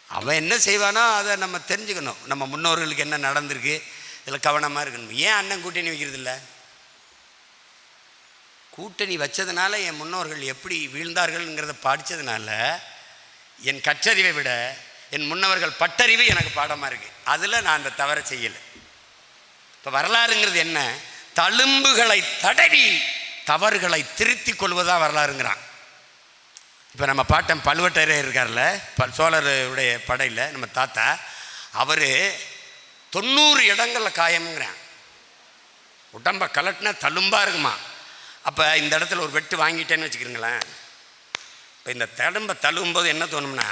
அவன் என்ன செய்வானோ அதை நம்ம தெரிஞ்சுக்கணும். நம்ம முன்னோர்களுக்கு என்ன நடந்திருக்கு, இதில் கவனமாக இருக்கணும். ஏன் அண்ணன் கூட்டணி வைக்கிறதில்ல? கூட்டணி வச்சதுனால என் முன்னோர்கள் எப்படி வீழ்ந்தார்கள்ங்கிறத படித்ததுனால என் கற்றறிவை விட என் முன்னவர்கள் பட்டறிவு எனக்கு பாடமாக இருக்குது. அதில் நான் அந்த தவறை செய்யலை. இப்போ வரலாறுங்கிறது என்ன? தழும்புகளை தடவி தவறுகளை திருத்தி கொள்வதாக வரலாறுங்கிறான். இப்போ நம்ம பாட்டன் பழுவட்டரையர் இருக்கார்ல, சோழருடைய படையில் நம்ம தாத்தா, அவர் 90 இடங்களில் காயம்ங்கிறான். உடம்பை கலட்டினா தழும்பாக இருக்குமா. அப்போ இந்த இடத்துல ஒரு வெட்டு வாங்கிட்டேன்னு வச்சுக்கிறீங்களேன். இப்போ இந்த தடம்பை தழுவும்போது என்ன தோணும்னா,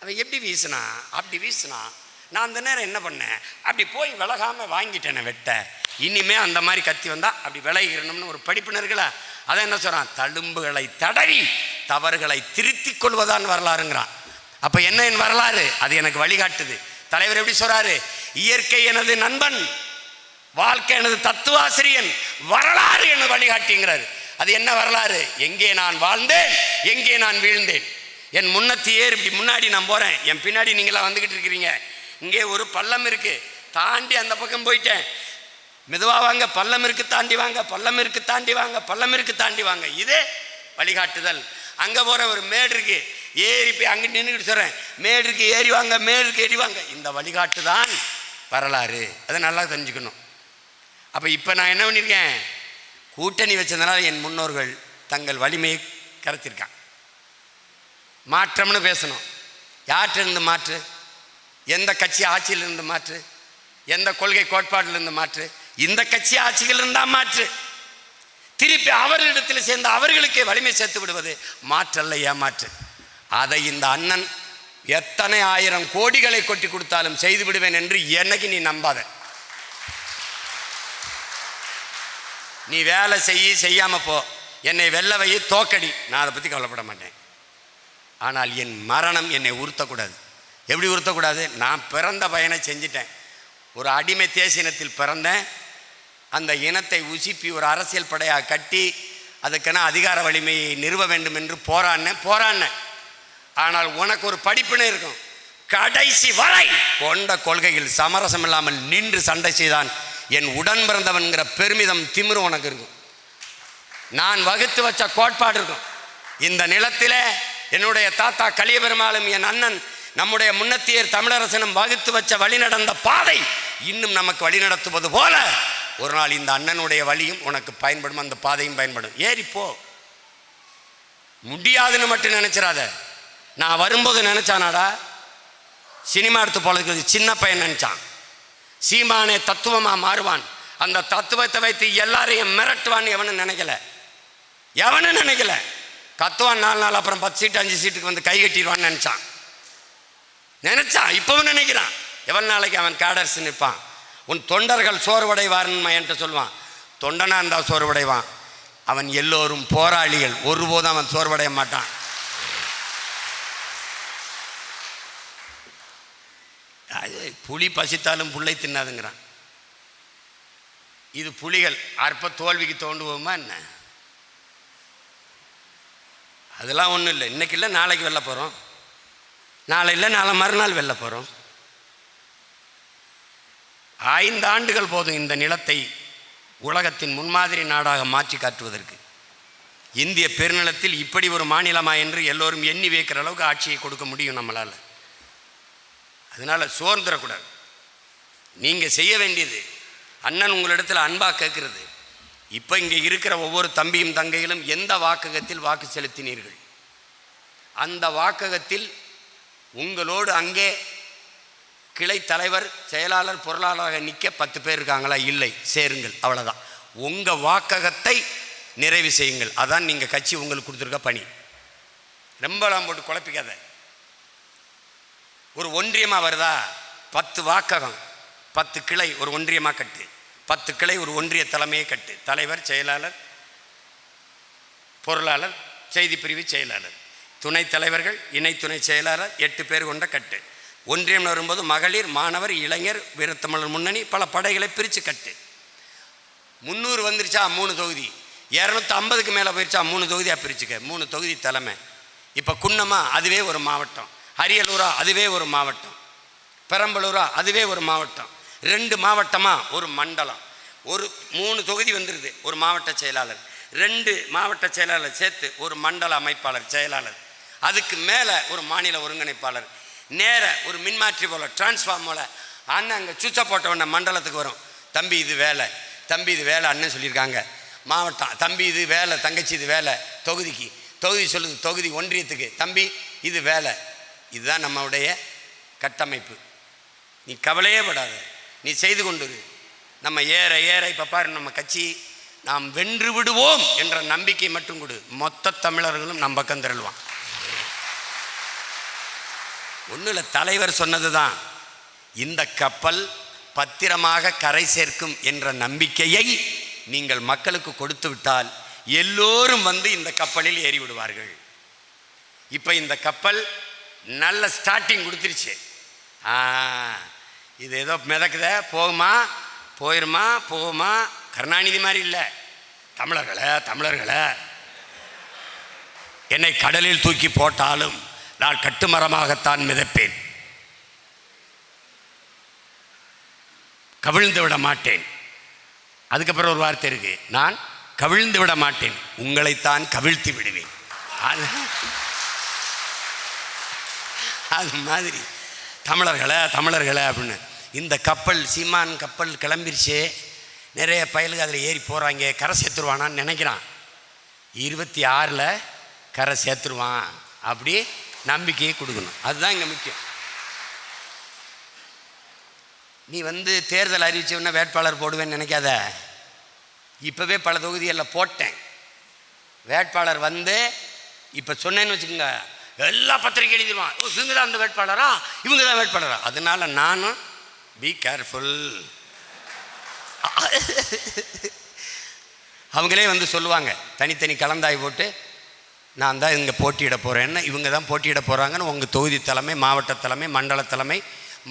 அவன் எப்படி வீசினா அப்படி வீசினா, நான் அந்த நேரம் என்ன பண்ணேன், அப்படி போய் விலகாமல் வாங்கிட்டேனே வெட்ட. இனிமேல் அந்த மாதிரி கத்தி வந்தால் அப்படி விலகிடணும்னு ஒரு படிப்பினர்களா அதை என்ன சொல்கிறான்? தழும்புகளை தடவி தவறுகளை திருத்தி கொள்வதான் வரலாறுங்கிறான். அப்போ என்ன என் வரலாறு? அது எனக்கு வழிகாட்டுது. தலைவர் எப்படி சொல்கிறாரு? இயற்கை எனது நண்பன், வாழ்க்கை எனது தத்துவாசிரியன், வரலாறு எனது வழிகாட்டிங்கிறாரு. அது என்ன வரலாறு? எங்கே நான் வாழ்ந்தேன், எங்கே நான் வீழ்ந்தேன். என் முன்னத்தி ஏறு, இப்படி முன்னாடி நான் போகிறேன், என் பின்னாடி நீங்களாம் வந்துக்கிட்டு இருக்கிறீங்க. இங்கே ஒரு பள்ளம் இருக்குது, தாண்டி அந்த பக்கம் போயிட்டேன், மெதுவாக வாங்க, பள்ளம் இருக்கு தாண்டி வாங்க, பள்ளம் இருக்கு தாண்டி வாங்க, பள்ளம் இருக்கு தாண்டி வாங்க. இதே வழிகாட்டுதல். அங்கே போகிற ஒரு மேடு இருக்கு, ஏறி போய் அங்கே நின்றுக்கிட்டு சொல்கிறேன், மேடு இருக்கு ஏறி வாங்க, மேடுக்கு ஏறி வாங்க. இந்த வழிகாட்டு தான் வரலாறு. அதை நல்லா தெரிஞ்சுக்கணும். அப்போ இப்போ நான் என்ன பண்ணியிருக்கேன்? கூட்டணி வச்சதுனால என் முன்னோர்கள் தங்கள் வலிமையை கரைச்சிருக்கான். மாற்றம்னு பேசணும். யார்கிட்ட மாற்று? எந்த கட்சி ஆட்சியிலிருந்து மாற்று? எந்த கொள்கை கோட்பாட்டிலிருந்து மாற்று? இந்த கட்சி ஆட்சிகள் இருந்தால் மாற்று. திருப்பி அவர்களிடத்தில் சேர்ந்த அவர்களுக்கே வலிமை சேர்த்து விடுவது மாற்றல்ல, ஏமாற்று. அதை இந்த அண்ணன் எத்தனை ஆயிரம் கோடிகளை கொட்டி கொடுத்தாலும் செய்து விடுவேன் என்று என்னைக்கு நீ நம்பாத. நீ வேலை செய்யாம போ, என்னை வெல்ல வை, தோக்கடி, நான் அதை பற்றி கவலைப்பட மாட்டேன். ஆனால் என் மரணம் என்னை உறுத்தக்கூடாது. எப்படி உறுத்தக்கூடாது? நான் பிறந்த பயனை செஞ்சிட்டேன். ஒரு அடிமை தேசினத்தில் பிறந்தேன். அந்த இனத்தை உசிப்பி ஒரு அரசியல் படையாக கட்டி அதுக்கென அதிகார வலிமையை நிறுவ வேண்டும் என்று போராடினேன். ஆனால் உனக்கு ஒரு படிப்பினை இருக்கும். கடைசி வரை கொண்ட கொள்கையில் சமரசம் இல்லாமல் நின்று சண்டை செய்தான் என் உடன் பிறந்தவன்கிற பெருமிதம் திமிரு உனக்கு இருக்கும். நான் வகுத்து வச்ச கோட்பாடு இருக்கும். இந்த நிலத்திலே என்னுடைய தாத்தா கலியபெருமாளும் என் அண்ணன் நம்முடைய முன்னத்தியர் தமிழரசனும் வகுத்து வச்ச வழி நடந்த பாதை இன்னும் நமக்கு வழி நடத்துவது போல ஒரு நாள் இந்த அண்ணனுடைய வழியும் உனக்கு பயன்படும், அந்த பாதையும் பயன்படும். ஏறிப்போ. முடியாதுன்னு மட்டும் நினைச்சிடாத. நான் வரும்போது நினைச்சானாடா, சினிமா எடுத்து போல சின்ன பையன் நினைச்சான். சீமானே தத்துவமா மாறுவான், அந்த தத்துவத்தை வைத்து எல்லாரையும் மிரட்டுவான்னு எவனும் நினைக்கல. கத்துவான் 4 நாள், அப்புறம் 10 சீட்டு 5 சீட்டுக்கு வந்து கை கட்டிடுவான்னு நினைச்சான். இப்பவும் நினைக்கிறான். எவ்வளவு நாளைக்கு அவன் கேடர்ஸ் நிற்பான்? உன் தொண்டர்கள் சோர்வடைவார்னு என்கிட்ட சொல்லுவான். தொண்டனா இருந்தால் சோர்வடைவான். அவன் எல்லோரும் போராளிகள், ஒருபோதும் அவன் சோர்வடைய மாட்டான். புலி பசித்தாலும் புல்லை தின்னாதுங்கிறான். இது புலிகள் அற்ப தோல்விக்கு தோண்டுவோமா என்ன? அதெல்லாம் ஒன்றும் இல்லை. இன்னைக்கு இல்லை நாளைக்கு வெளில போகிறோம், நாளை இல்லை நாளை மறுநாள் வெளில போகிறோம். 5 ஆண்டுகள் போதும் இந்த நிலத்தை உலகத்தின் முன்மாதிரி நாடாக மாற்றி காட்டுவதற்கு. இந்திய பெருநிலத்தில் இப்படி ஒரு மாநிலமா என்று எல்லோரும் எண்ணி வைக்கிற அளவுக்கு ஆட்சியை கொடுக்க முடியும் நம்மளால். அதனால் சோர்ந்துடக்கூடாது. நீங்கள் செய்ய வேண்டியது, அண்ணன் உங்களிடத்தில் அன்பாக கேட்குறது, இப்போ இங்கே இருக்கிற ஒவ்வொரு தம்பியும் தங்கைகளும் எந்த வாக்ககத்தில் வாக்கு செலுத்தினீர்கள், அந்த வாக்ககத்தில் உங்களோடு அங்கே கிளை தலைவர், செயலாளர், பொருளாளராக நிற்க 10 பேர் இருக்காங்களா? இல்லை, சேருங்கள், அவ்வளோதான். உங்கள் வாக்ககத்தை நிறைவு செய்யுங்கள். அதான் நீங்கள் கட்சி உங்களுக்கு கொடுத்துருக்க பணி. ரொம்பலாம் போட்டு குழப்பிக்காத. ஒரு ஒன்றியமாக வருதா, 10 வாக்ககம், 10 கிளை ஒரு ஒன்றியமாக கட்டு, 10 கிளை ஒரு ஒன்றிய தலைமையை கட்டு. தலைவர், செயலாளர், பொருளாளர், செய்தி பிரிவு செயலாளர், துணைத் தலைவர்கள், இணை துணை செயலாளர், 8 பேர் கொண்ட கட்டு. ஒன்றியம் வரும்போது மகளிர், மாணவர், இளைஞர், வீரத்தமிழர் முன்னணி, பல படைகளை பிரித்து கட்டு. 300 வந்துருச்சா 3 தொகுதி, 250க்கு மேலே போயிடுச்சா 3 தொகுதியாக பிரிச்சுக்க. 3 தொகுதி தலைமை. இப்போ குன்னமா அதுவே ஒரு மாவட்டம், அரியலூரா அதுவே ஒரு மாவட்டம், பெரம்பலூரா அதுவே ஒரு மாவட்டம், 2 மாவட்டமாக ஒரு மண்டலம், ஒரு 3 தொகுதி வந்துடுது. ஒரு மாவட்ட செயலாளர், 2 மாவட்ட செயலாளர் சேர்த்து ஒரு மண்டல அமைப்பாளர் செயலாளர், அதுக்கு மேலே ஒரு மாநில ஒருங்கிணைப்பாளர், நேர ஒரு மின்மாற்றி போல டிரான்ஸ்ஃபார்ம் போல அண்ணன் அங்கே சுவிட்சை போட்டவன மண்டலத்துக்கு வரும். தம்பி இது வேலை, தம்பி இது வேலை அண்ணன் சொல்லியிருக்காங்க. மாவட்டம், தம்பி இது வேலை, தங்கச்சி இது வேலை. தொகுதிக்கு தொகுதி சொல்லுது, தொகுதி ஒன்றியத்துக்கு தம்பி இது வேலை. இதுதான் நம்மளுடைய கட்டமைப்பு. நீ கவலையே படாத, நீ செய்து கொண்டு நம்ம ஏற ஏற இப்போ பாரு, நம்ம கட்சி நாம் வென்று விடுவோம் என்ற நம்பிக்கை மட்டும் கொடு, மொத்த தமிழர்களும் நம் பக்கம் திரளுவான். ஒன்றும் இல்லை, தலைவர் சொன்னது தான், இந்த கப்பல் பத்திரமாக கரை சேர்க்கும் என்ற நம்பிக்கையை நீங்கள் மக்களுக்கு கொடுத்து விட்டால் எல்லோரும் வந்து இந்த கப்பலில் ஏறி விடுவார்கள். இப்போ இந்த கப்பல் நல்ல ஸ்டார்டிங் கொடுத்துருச்சு. இது ஏதோ மிதக்குத, போகுமா. கருணாநிதி மாதிரி இல்லை. தமிழர்களை என்னை கடலில் தூக்கி போட்டாலும் நான் கட்டுமரமாகத்தான் மிதப்பேன், கவிழ்ந்து விட மாட்டேன். அதுக்கப்புறம் ஒரு வார்த்தை இருக்கு, நான் கவிழ்ந்து விட மாட்டேன், உங்களைத்தான் கவிழ்த்தி விடுவேன். அது மாதிரி தமிழர்களை அப்படின்னு இந்த கப்பல், சீமான் கப்பல் கிளம்பிருச்சு. நிறைய பயலுக்கு அதில் ஏறி போகிறாங்க. கரை சேர்த்துருவானான்னு நினைக்கிறான். 26ல் கரை சேர்த்துருவான். அப்படி நம்பிக்கையை கொடுக்கணும். அதுதான் இங்கே முக்கியம். நீ தேர்தல் அறிவிச்சவொன்னே வேட்பாளர் போடுவேன்னு நினைக்காத. இப்போவே பல தொகுதிகளில் போட்டேன். வேட்பாளர் இப்போ சொன்னேன்னு வச்சுக்கோங்க, எல்லா பத்திரிகை எழுதிடுவான், இவங்க தான் அந்த வேட்பாளரா, இவங்க தான் வேட்பாளரா. அதனால நானும் பி கேர்ஃபுல். அவங்களே வந்து சொல்லுவாங்க, தனித்தனி கலந்தாய் போட்டு நான் தான் இங்கே போட்டியிட போகிறேன்னு, இவங்க தான் போட்டியிட போகிறாங்கன்னு உங்கள் தொகுதி தலைமை, மாவட்ட தலைமை, மண்டல தலைமை,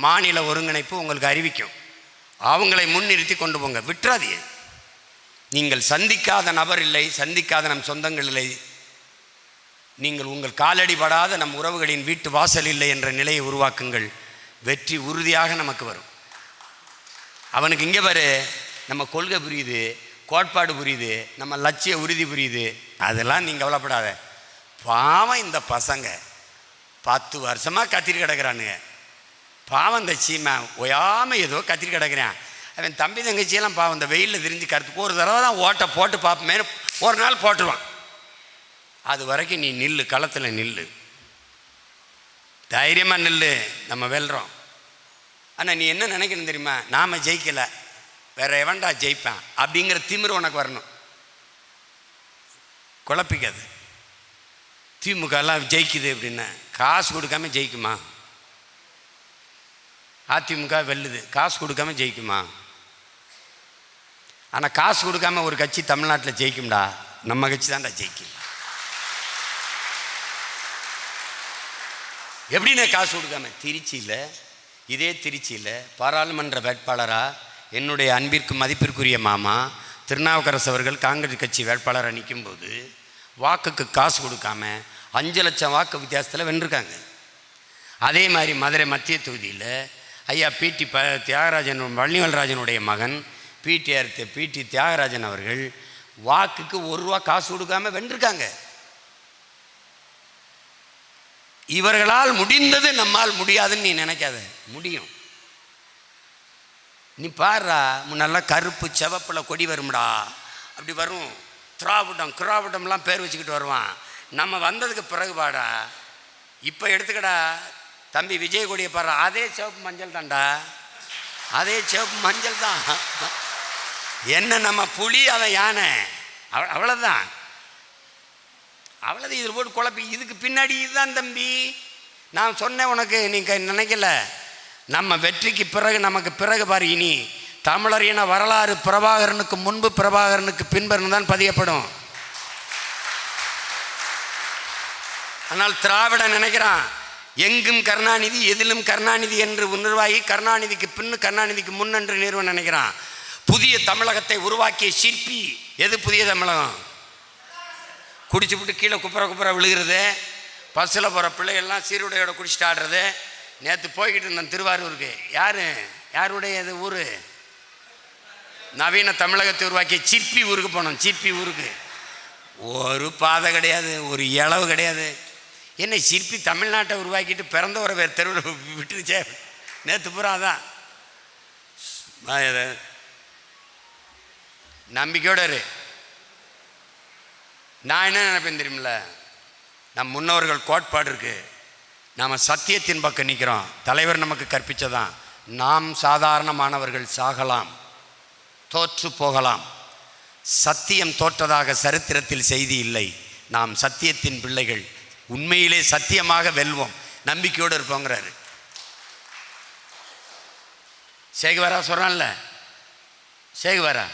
மாநில ஒருங்கிணைப்பு உங்களுக்கு அறிவிக்கும். அவங்களை முன்னிறுத்தி கொண்டு போங்க, விட்டுறாதீங்க. நீங்கள் சந்திக்காத நபர் இல்லை, சந்திக்காத நம் சொந்தங்கள் இல்லை, நீங்கள் உங்கள் காலடி படாத நம் உறவுகளின் வீட்டு வாசல் இல்லை என்ற நிலையை உருவாக்குங்கள். வெற்றி உறுதியாக நமக்கு வரும். அவனுக்கு இங்கே பாரு, நம்ம கொள்கை புரியுது, கோட்பாடு புரியுது, நம்ம லட்சிய உறுதி புரியுது, அதெல்லாம் நீங்கள் கவலைப்படாத. பாவம் இந்த பசங்க 10 வருஷமாக கத்திரி கிடக்கிறானுங்க. பாவம் இந்த சீமை ஒயாமல் ஏதோ கத்திரி கிடக்கிறான். அவன் தம்பி தங்கச்சியெல்லாம் பாவம் இந்த வெயிலில் விரிஞ்சு கருத்து ஒரு தடவை தான் ஓட்டை போட்டு பார்ப்போமே, ஒரு நாள் போட்டுருவான். அது வரைக்கும் நீ நில்லு, களத்தில் நில்லு, தைரியமாக நில்லு, நம்ம வெல்றோம். ஆனால் நீ என்ன நினைக்கணும் தெரியுமா, நாம் ஜெயிக்கலை, வேற எவன்டா ஜெயிப்பான் அப்படிங்கிற திமிரு உனக்கு வரணும். குழப்பிக்காது. திமுகலாம் ஜெயிக்குது அப்படின்னா காசு கொடுக்காம ஜெயிக்குமா? அதிமுக வெல்லுது, காசு கொடுக்காம ஜெயிக்குமா? ஆனால் காசு கொடுக்காம ஒரு கட்சி தமிழ்நாட்டில் ஜெயிக்கும்டா, நம்ம கட்சி தான்டா ஜெயிக்கும். எப்படின்னா காசு கொடுக்காம, இதே திருச்சியில் பாராளுமன்ற வேட்பாளராக என்னுடைய அன்பிற்கு மதிப்பிற்குரிய மாமா திருநாவுக்கரசு அவர்கள் காங்கிரஸ் கட்சி வேட்பாளராக நிற்கும்போது வாக்குக்கு காசு கொடுக்காம 5 லட்சம் வாக்கு வித்தியாசத்தில் வென்றிருக்காங்க. அதே மாதிரி மதுரை மத்திய தொகுதியில் ஐயா பிடி தியாகராஜன், வள்ளிவல்ராஜனுடைய மகன் பிடி தியாகராஜன் அவர்கள் வாக்குக்கு 1 ரூபா காசு கொடுக்காம வென்றிருக்காங்க. இவர்களால் முடிந்தது நம்மால் முடியாதுன்னு நீ நினைக்காத, முடியும். நீ பாருடா, முன்னெல்லாம் கருப்பு சிவப்பில் கொடி வரும்டா, அப்படி வரும். கிராவிடம்லாம் பேர் வச்சுக்கிட்டு வருவான். நம்ம வந்ததுக்கு பிறகு பாடா, இப்போ எடுத்துக்கடா தம்பி விஜய் கொடியை பாரு, அதே சிவப்பு மஞ்சள் தான்டா, அதே சிவப்பு மஞ்சள் தான். என்ன நம்ம புலி, அவன் யானை, அவ்வளோதான். இதில் போட்டு குழப்பி, இதுக்கு பின்னாடி இதுதான் தம்பி. நான் சொன்னேன் உனக்கு, நீங்கள் நினைக்கல. நம்ம வெற்றிக்கு பிறகு, நமக்கு பிறகு பாரு, இனி தமிழர் இன வரலாறு பிரபாகரனுக்கு முன்பு பிரபாகரனுக்கு பின்பு தான் பதியப்படும். ஆனால் திராவிடன் நினைக்கிறான் எங்கும் கருணாநிதி எதிலும் கருணாநிதி என்று நிர்வாகி, கருணாநிதிக்கு பின்னு கருணாநிதிக்கு முன் என்று நிறுவனம் நினைக்கிறான். புதிய தமிழகத்தை உருவாக்கிய சிற்பி எது? புதிய தமிழகம். குடிச்சு விட்டு கீழே குப்புற விழுகிறது, பஸ்ஸில் போகிற பிள்ளைகள்லாம் சீருடையோட குடிச்சிட்டு ஆடுறது. நேற்று போய்கிட்டு இருந்தேன் திருவாரூருக்கு. யாருடைய இது ஊர்? நவீன தமிழகத்தை உருவாக்கிய சிற்பி ஊருக்கு போனோம். சிற்பி ஊருக்கு ஒரு பாதை கிடையாது, ஒரு இளவு கிடையாது. என்ன சிற்பி தமிழ்நாட்டை உருவாக்கிட்டு பிறந்தவரை வேறு தெருவில் விட்டுருச்சே. நேற்று பூரா தான் நம்பிக்கையோட இரு. நான் என்ன நினைப்பேன் தெரியுமில்ல, நம் முன்னோர்கள் கோட்பாடு இருக்கு, நாம் சத்தியத்தின் பக்கம் நிற்கிறோம். தலைவர் நமக்கு கற்பித்ததான், நாம் சாதாரணமானவர்கள் சாகலாம், தோற்று போகலாம், சத்தியம் தோற்றதாக சரித்திரத்தில் செய்தி இல்லை. நாம் சத்தியத்தின் பிள்ளைகள், உண்மையிலே சத்தியமாக வெல்வோம், நம்பிக்கையோடு இருப்போங்கிறாரு. சேகுவாரா சொல்றான்ல, சேகுவாரா,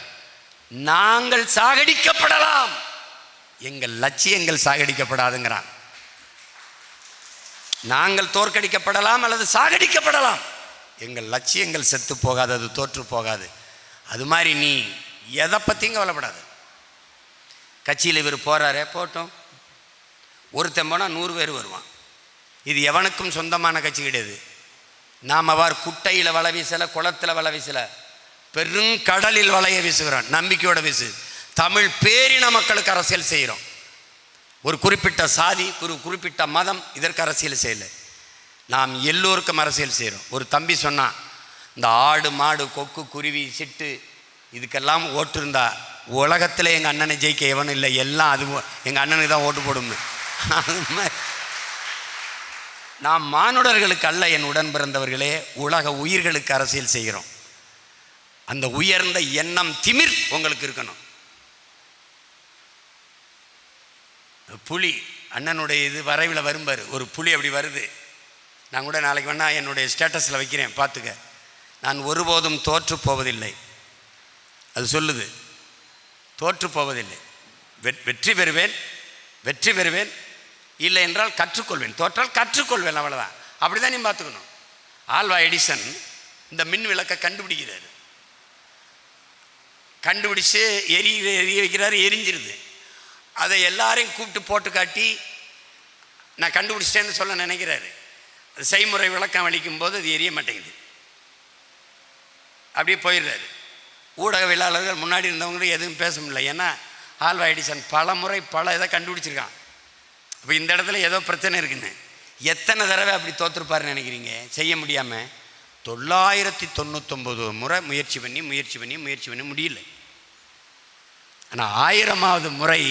நாங்கள் சாகடிக்கப்படலாம், எங்கள் லட்சியங்கள் சாகடிக்கப்படாதுங்கிறான். நாங்கள் தோற்கடிக்கப்படலாம் அல்லது சாகடிக்கப்படலாம், எங்கள் லட்சியங்கள் செத்து போகாது, அது தோற்று போகாது. அது மாதிரி நீ எதை பற்றியும் கவலைப்படாது. கட்சியில் இவர் போகிறாரே போட்டோம், ஒருத்தன் போனால் 100 பேர் வருவான். இது எவனுக்கும் சொந்தமான கட்சி கிடையாது. நாம் அவர் குட்டையில் வலை வீசலை, குளத்தில் வலை வீசலை, பெருங்கடலில் வலையை வீசுகிறோம். நம்பிக்கையோட வீசு. தமிழ் பேரின மக்களுக்கு அரசியல் செய்கிறோம். ஒரு குறிப்பிட்ட சாதி, ஒரு குறிப்பிட்ட மதம், இதற்கு அரசியல் செய்யலை. நாம் எல்லோருக்கும் அரசியல் செய்கிறோம். ஒரு தம்பி சொன்னான், இந்த ஆடு மாடு கொக்கு குருவி சிட்டு இதுக்கெல்லாம் ஓட்டு இருந்தா உலகத்தில் எங்கள் அண்ணனை ஜெயிக்க எவனும் இல்லை, எல்லாம் அது எங்கள் அண்ணனுக்கு தான் ஓட்டு போடும்னு. அது மாதிரி நாம் மானுடர்களுக்கு அல்ல என் உடன் பிறந்தவர்களே, உலக உயிர்களுக்கு அரசியல் செய்கிறோம். அந்த உயர்ந்த எண்ணம் திமிர் உங்களுக்கு இருக்கணும். புலி அண்ணனுடைய இது வரைவில் வரும்பார், ஒரு புலி அப்படி வருது. நான் கூட நாளைக்கு வேணால் என்னுடைய ஸ்டேட்டஸில் வைக்கிறேன், பார்த்துக்க. நான் ஒருபோதும் தோற்று போவதில்லை, அது சொல்லுது. தோற்று போவதில்லை, வெற்றி பெறுவேன், வெற்றி பெறுவேன், இல்லை என்றால் கற்றுக்கொள்வேன், தோற்றால் கற்றுக்கொள்வேன், அவ்வளோதான். அப்படி தான் நீ பார்த்துக்கணும். ஆல்வா எடிசன் இந்த மின் விளக்கை கண்டுபிடிக்கிறாரு. கண்டுபிடிச்சு எரிய வைக்கிறாரு, எரிஞ்சிருது. அதை எல்லாரையும் கூப்பிட்டு போட்டு காட்டி நான் கண்டுபிடிச்சிட்டேன்னு சொல்ல நினைக்கிறாரு. அது செய்முறை விளக்கம் அளிக்கும் போது அது எரிய மாட்டேங்குது, அப்படியே போயிடுறாரு. ஊடகவியலாளர்கள் முன்னாடி இருந்தவங்களும் எதுவும் பேச முடியல. ஏன்னா ஆல்வா எடிசன் பல முறை பல இதை கண்டுபிடிச்சிருக்கான். இப்போ இந்த இடத்துல ஏதோ பிரச்சனை இருக்குன்னு எத்தனை தடவை அப்படி தோற்றுருப்பாருன்னு நினைக்கிறீங்க? செய்ய முடியாமல் 999 முறை முயற்சி பண்ணி முடியல. ஆனால் 1000வது முறை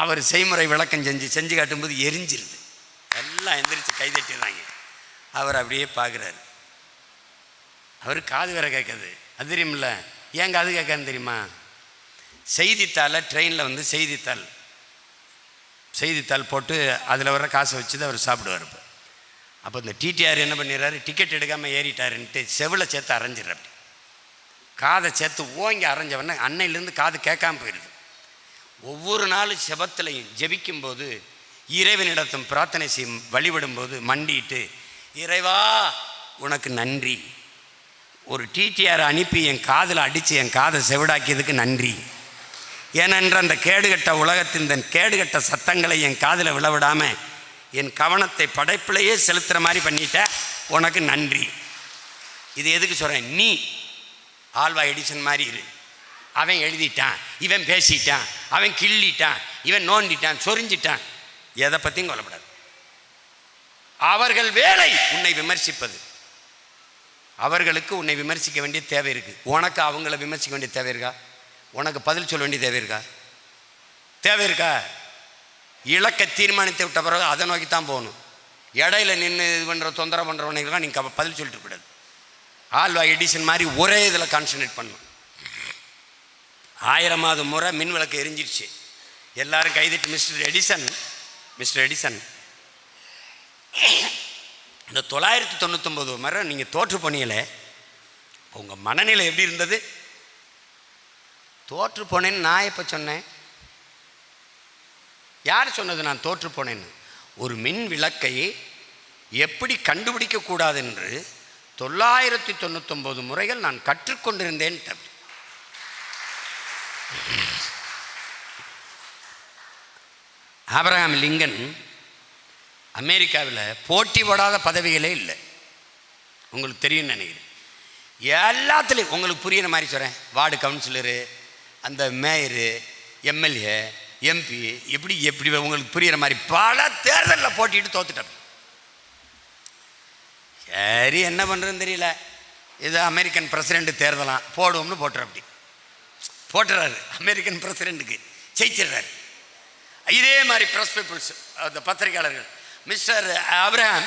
அவர் செய்முறை விளக்கம் செஞ்சு காட்டும்போது எரிஞ்சிருது. எல்லாம் எந்திரிச்சு கைதட்டிடுறாங்க. அவர் அப்படியே பார்க்குறாரு. அவர் காது வேற கேட்காது, அது தெரியுமில்ல. ஏன் காது கேட்காதுன்னு தெரியுமா? செய்தித்தாளை ட்ரெயினில் வந்து செய்தித்தாள் போட்டு அதில் வர காசை வச்சு தான் அவர் சாப்பிடுவார். இப்போ அப்போ இந்த டிடிஆர் என்ன பண்ணிடுறாரு, டிக்கெட் எடுக்காமல் ஏறிட்டாருன்ட்டு செவில் சேர்த்து அரைஞ்சிடுற. அப்படி காதை சேர்த்து ஓங்கி அரைஞ்சவொடனே அன்னையிலேருந்து காது கேட்காம போயிடுது. ஒவ்வொரு நாளும் செபத்திலையும் ஜெபிக்கும்போது, இறைவனிடத்தும் பிரார்த்தனை செய்யும் வழிபடும்போது மண்டிட்டு, இறைவா உனக்கு நன்றி, ஒரு டிடிஆர் அனுப்பி என் காதில் அடித்து என் காதை செவிடாக்கியதுக்கு நன்றி. ஏனென்ற அந்த கேடுகட்ட உலகத்தின் இந்த கேடுகட்ட சத்தங்களை என் காதில் விழவிடாமல் என் கவனத்தை படைப்பிலேயே செலுத்துகிற மாதிரி பண்ணிட்ட, உனக்கு நன்றி. இது எதுக்கு சொல்கிறேன்? நீ ஆல்வா எடிசன் மாதிரி இரு. அவன் எழுதிட்டான், இவன் பேசிட்டான், அவன் கிள்ளிட்டான், இவன் நோண்டிட்டான், சொரிஞ்சிட்டான், எதை பற்றியும் கொல்லப்படாது. அவர்கள் வேலை உன்னை விமர்சிப்பது. அவர்களுக்கு உன்னை விமர்சிக்க வேண்டிய தேவை இருக்குது. உனக்கு அவங்கள விமர்சிக்க வேண்டிய தேவை இருக்கா? உனக்கு பதில் சொல்ல வேண்டிய தேவை இருக்கா? இலக்கை தீர்மானித்து விட்ட பிறகு அதை நோக்கி தான் போகணும். இடையில நின்று இது பண்ணுற தொந்தரவு பண்ணுறவனுக்குலாம் நீங்கள் பதில் சொல்லிட்டு கூடாது. ஆல்வா எடிசன் மாதிரி ஒரே இதில் கான்சன்ட்ரேட் பண்ணணும். 1000வது முறை மின் விளக்கு எரிஞ்சிருச்சு. எல்லாரும் கைதிட்டு மிஸ்டர் எடிசன் இந்த 999 முறை நீங்கள் தோற்று போனீங்களே, உங்கள் மனநிலை எப்படி இருந்தது? தோற்று போனேன்னு நான் எப்போ சொன்னேன்? யார் சொன்னது நான் தோற்று போனேன்னு? ஒரு மின் விளக்கை எப்படி கண்டுபிடிக்கக்கூடாது என்று 999 முறைகள் நான் கற்றுக்கொண்டிருந்தேன். ஆபிரகாம் லிங்கன் அமெரிக்காவில் போட்டி போடாத பதவிகளே இல்லை. உங்களுக்கு தெரியும்னு நினைக்கிறேன். எல்லாத்துலேயும் உங்களுக்கு புரியுற மாதிரி சொல்கிறேன். வார்டு கவுன்சிலரு, அந்த மேயரு, எம்எல்ஏ, எம்பி, எப்படி உங்களுக்கு புரிகிற மாதிரி பல தேர்தலில் போட்டிட்டு தோத்துட்டார். சரி, என்ன பண்ணுறதுன்னு தெரியல. இது அமெரிக்கன் பிரசிடெண்ட் தேர்தலாம் போடுவோம்னு அப்படி போட்டுறாரு. அமெரிக்கன் பிரசிடெண்ட்டுக்கு ஜெயிச்சிடுறாரு. இதே மாதிரி ப்ரெஸ் பீப்புள்ஸ், அந்த பத்திரிகையாளர்கள், மிஸ்டர் ஆபிரகாம்,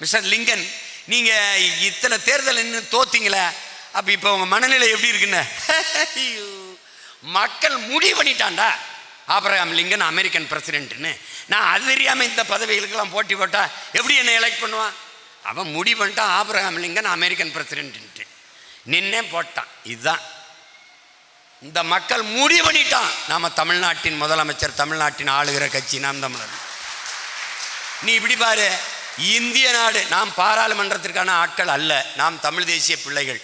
மிஸ்டர் லிங்கன், நீங்கள் இத்தனை தேர்தல் இன்னும் தோத்தீங்களே, அப்போ இப்போ உங்கள் மனநிலை எப்படி இருக்குன்னு மக்கள் முடிவு பண்ணிட்டான்டா ஆபிரகாம் லிங்கன் அமெரிக்கன் பிரசிடென்ட்னு. நான் அது தெரியாமல் இந்த பதவிகளுக்கெல்லாம் போட்டி போட்டால் எப்படி என்னை எலெக்ட் பண்ணுவான்? அவன் முடிவு பண்ணிட்டான் ஆபிரகாம் லிங்கன் அமெரிக்கன் பிரசிடென்ட்டு நின்னே போட்டான். இதுதான் இந்த மக்கள் முடிவு பண்ணிட்டான். நாம் தமிழ்நாட்டின் முதலமைச்சர், தமிழ்நாட்டின் ஆளுகிற கட்சி நாம் தமிழர். நீ இப்படி பாரு, இந்திய நாடு, நாம் பாராளுமன்றத்திற்கான ஆட்கள் அல்ல, நாம் தமிழ் தேசிய பிள்ளைகள்.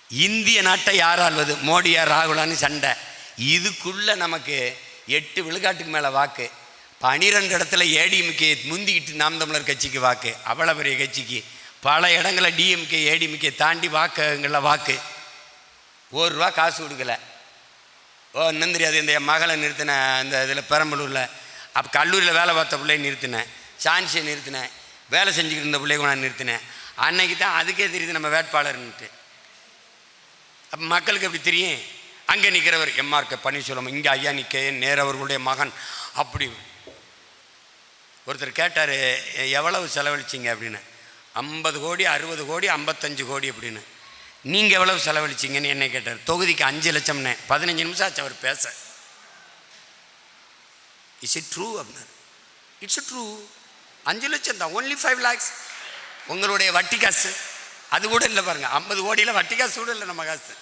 இந்திய நாட்டை யார் ஆள்வது? மோடியா ராகுலான்னு சண்டை. இதுக்குள்ள நமக்கு 8 விழுக்காட்டுக்கு மேலே வாக்கு. 12 இடத்துல ஏடிஎம்கே முந்திக்கிட்டு நாம் தமிழர் கட்சிக்கு வாக்கு. அவ்வளோ பெரிய கட்சிக்கு பல இடங்களில் டிஎம்கே ஏடிஎம்கே தாண்டி வாக்குங்களில் வாக்கு. ₹1 காசு கொடுக்கல. இன்னும் தெரியாது. இந்த என் மகளை நிறுத்தினேன், இந்த இதில் பெரம்பலூரில். அப்போ கல்லூரியில் வேலை பார்த்த பிள்ளையை நிறுத்தினேன், சான்ஸை நிறுத்தினேன், வேலை செஞ்சுக்கிட்டு இருந்த பிள்ளைய நான் நிறுத்தினேன். அன்னைக்கு தான் அதுக்கே தெரியுது நம்ம வேட்பாளர்ன்ட்டு. அப்போ மக்களுக்கு எப்படி தெரியும்? அங்கே நிற்கிறவர் எம்ஆர்கே பன்னீர்செல்வம், இங்கே ஐயா நிற்க நேரு அவர்களுடைய மகன். அப்படி ஒருத்தர் கேட்டார், எவ்வளவு செலவழிச்சிங்க அப்படின்னு. 50 கோடி, 60 கோடி, 55 கோடி அப்படின்னு. நீங்கள் எவ்வளவு செலவழிச்சிங்கன்னு என்னை கேட்டார். தொகுதிக்கு 5 லட்சம்னே. 15 நிமிஷம் ஆச்சு அவர் பேச. இஸ் இட் ட்ரூ அப்படின்னாரு. It's true. 5 லட்சம் தான், ஒன்லி 5 lakhs. உங்களுடைய வட்டி காசு அது கூட இல்லை பாருங்க. 50 கோடியில் வட்டி காசு கூட இல்லை நம்ம காசு.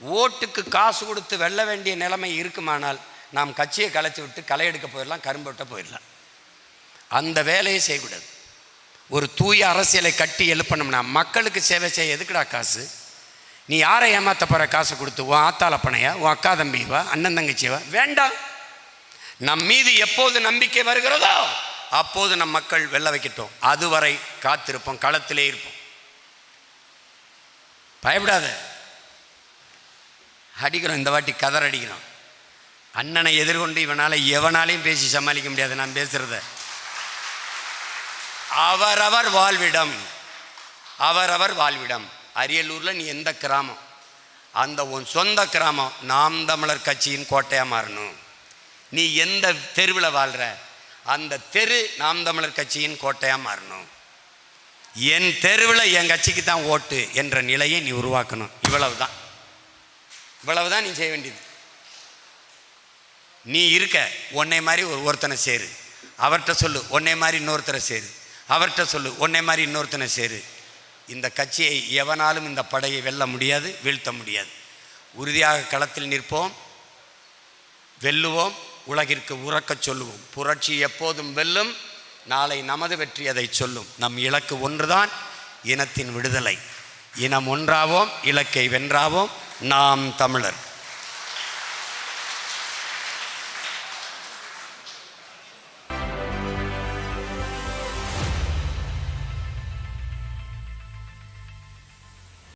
ஓட்டுக்கு காசு கொடுத்து வெல்ல வேண்டிய நிலைமை இருக்குமானால் நாம் கட்சியை கலைச்சி விட்டு களை எடுக்க போயிடலாம், கரும்பு வெட்ட போயிடலாம். அந்த வேலையை செய்யக்கூடாது. ஒரு தூய அரசியலை கட்டி எழுப்பணும்னா மக்களுக்கு சேவை செய்ய எதுக்குடா காசு? நீ யாரை ஏமாத்த போகிற காசு கொடுத்து? உன் ஆத்தாளப்பனையா, உன் அக்கா தம்பிவா, அண்ணன் தங்கச்சிவா? வேண்டாம். நம் மீது எப்போது நம்பிக்கை வருகிறதோ அப்போது நம் மக்கள் வெல்ல வைக்கட்டும். அதுவரை காத்திருப்போம், களத்திலே இருப்போம். பயப்படாத. அடிக்கிறோம், இந்த வாட்டி கதர் அடிக்கிறோம். அண்ணனை எதிர்கொண்டு இவனால் எவனாலையும் பேசி சமாளிக்க முடியாது. நான் பேசுகிறத அவரவர் வாழ்விடம், அவரவர் வாழ்விடம். அரியலூரில் நீ எந்த கிராமம், அந்த உன் சொந்த கிராமம் நாம் தமிழர் கட்சியின் கோட்டையாக மாறணும். நீ எந்த தெருவில் வாழ்கிற அந்த தெரு நாம் தமிழர் கட்சியின் கோட்டையாக மாறணும். என் தெருவில் என் கட்சிக்கு தான் ஓட்டு என்ற நிலையை நீ உருவாக்கணும். இவ்வளவுதான், இவ்வளவுதான் நீ செய்ய வேண்டியது. நீ இருக்க உன்னை மாதிரி ஒருத்தனை சேரு, அவர்கிட்ட சொல்லு உன்னை மாதிரி இன்னொருத்தரை சேரு, அவர்கிட்ட சொல்லு உன்னை மாதிரி இன்னொருத்தனை சேரு. இந்த கட்சியை எவனாலும் இந்த படையை வெல்ல முடியாது, வீழ்த்த முடியாது. உறுதியாக களத்தில் நிற்போம், வெல்லுவோம், உலகிற்கு உறக்கச் சொல்லுவோம். புரட்சி எப்போதும் வெல்லும். நாளை நமது வெற்றி அதை சொல்லும். நம் இலக்கு ஒன்றுதான், இனத்தின் விடுதலை. இனம் ஒன்றாவோம், இலக்கை வென்றாவோம். நாம் தமிழர்.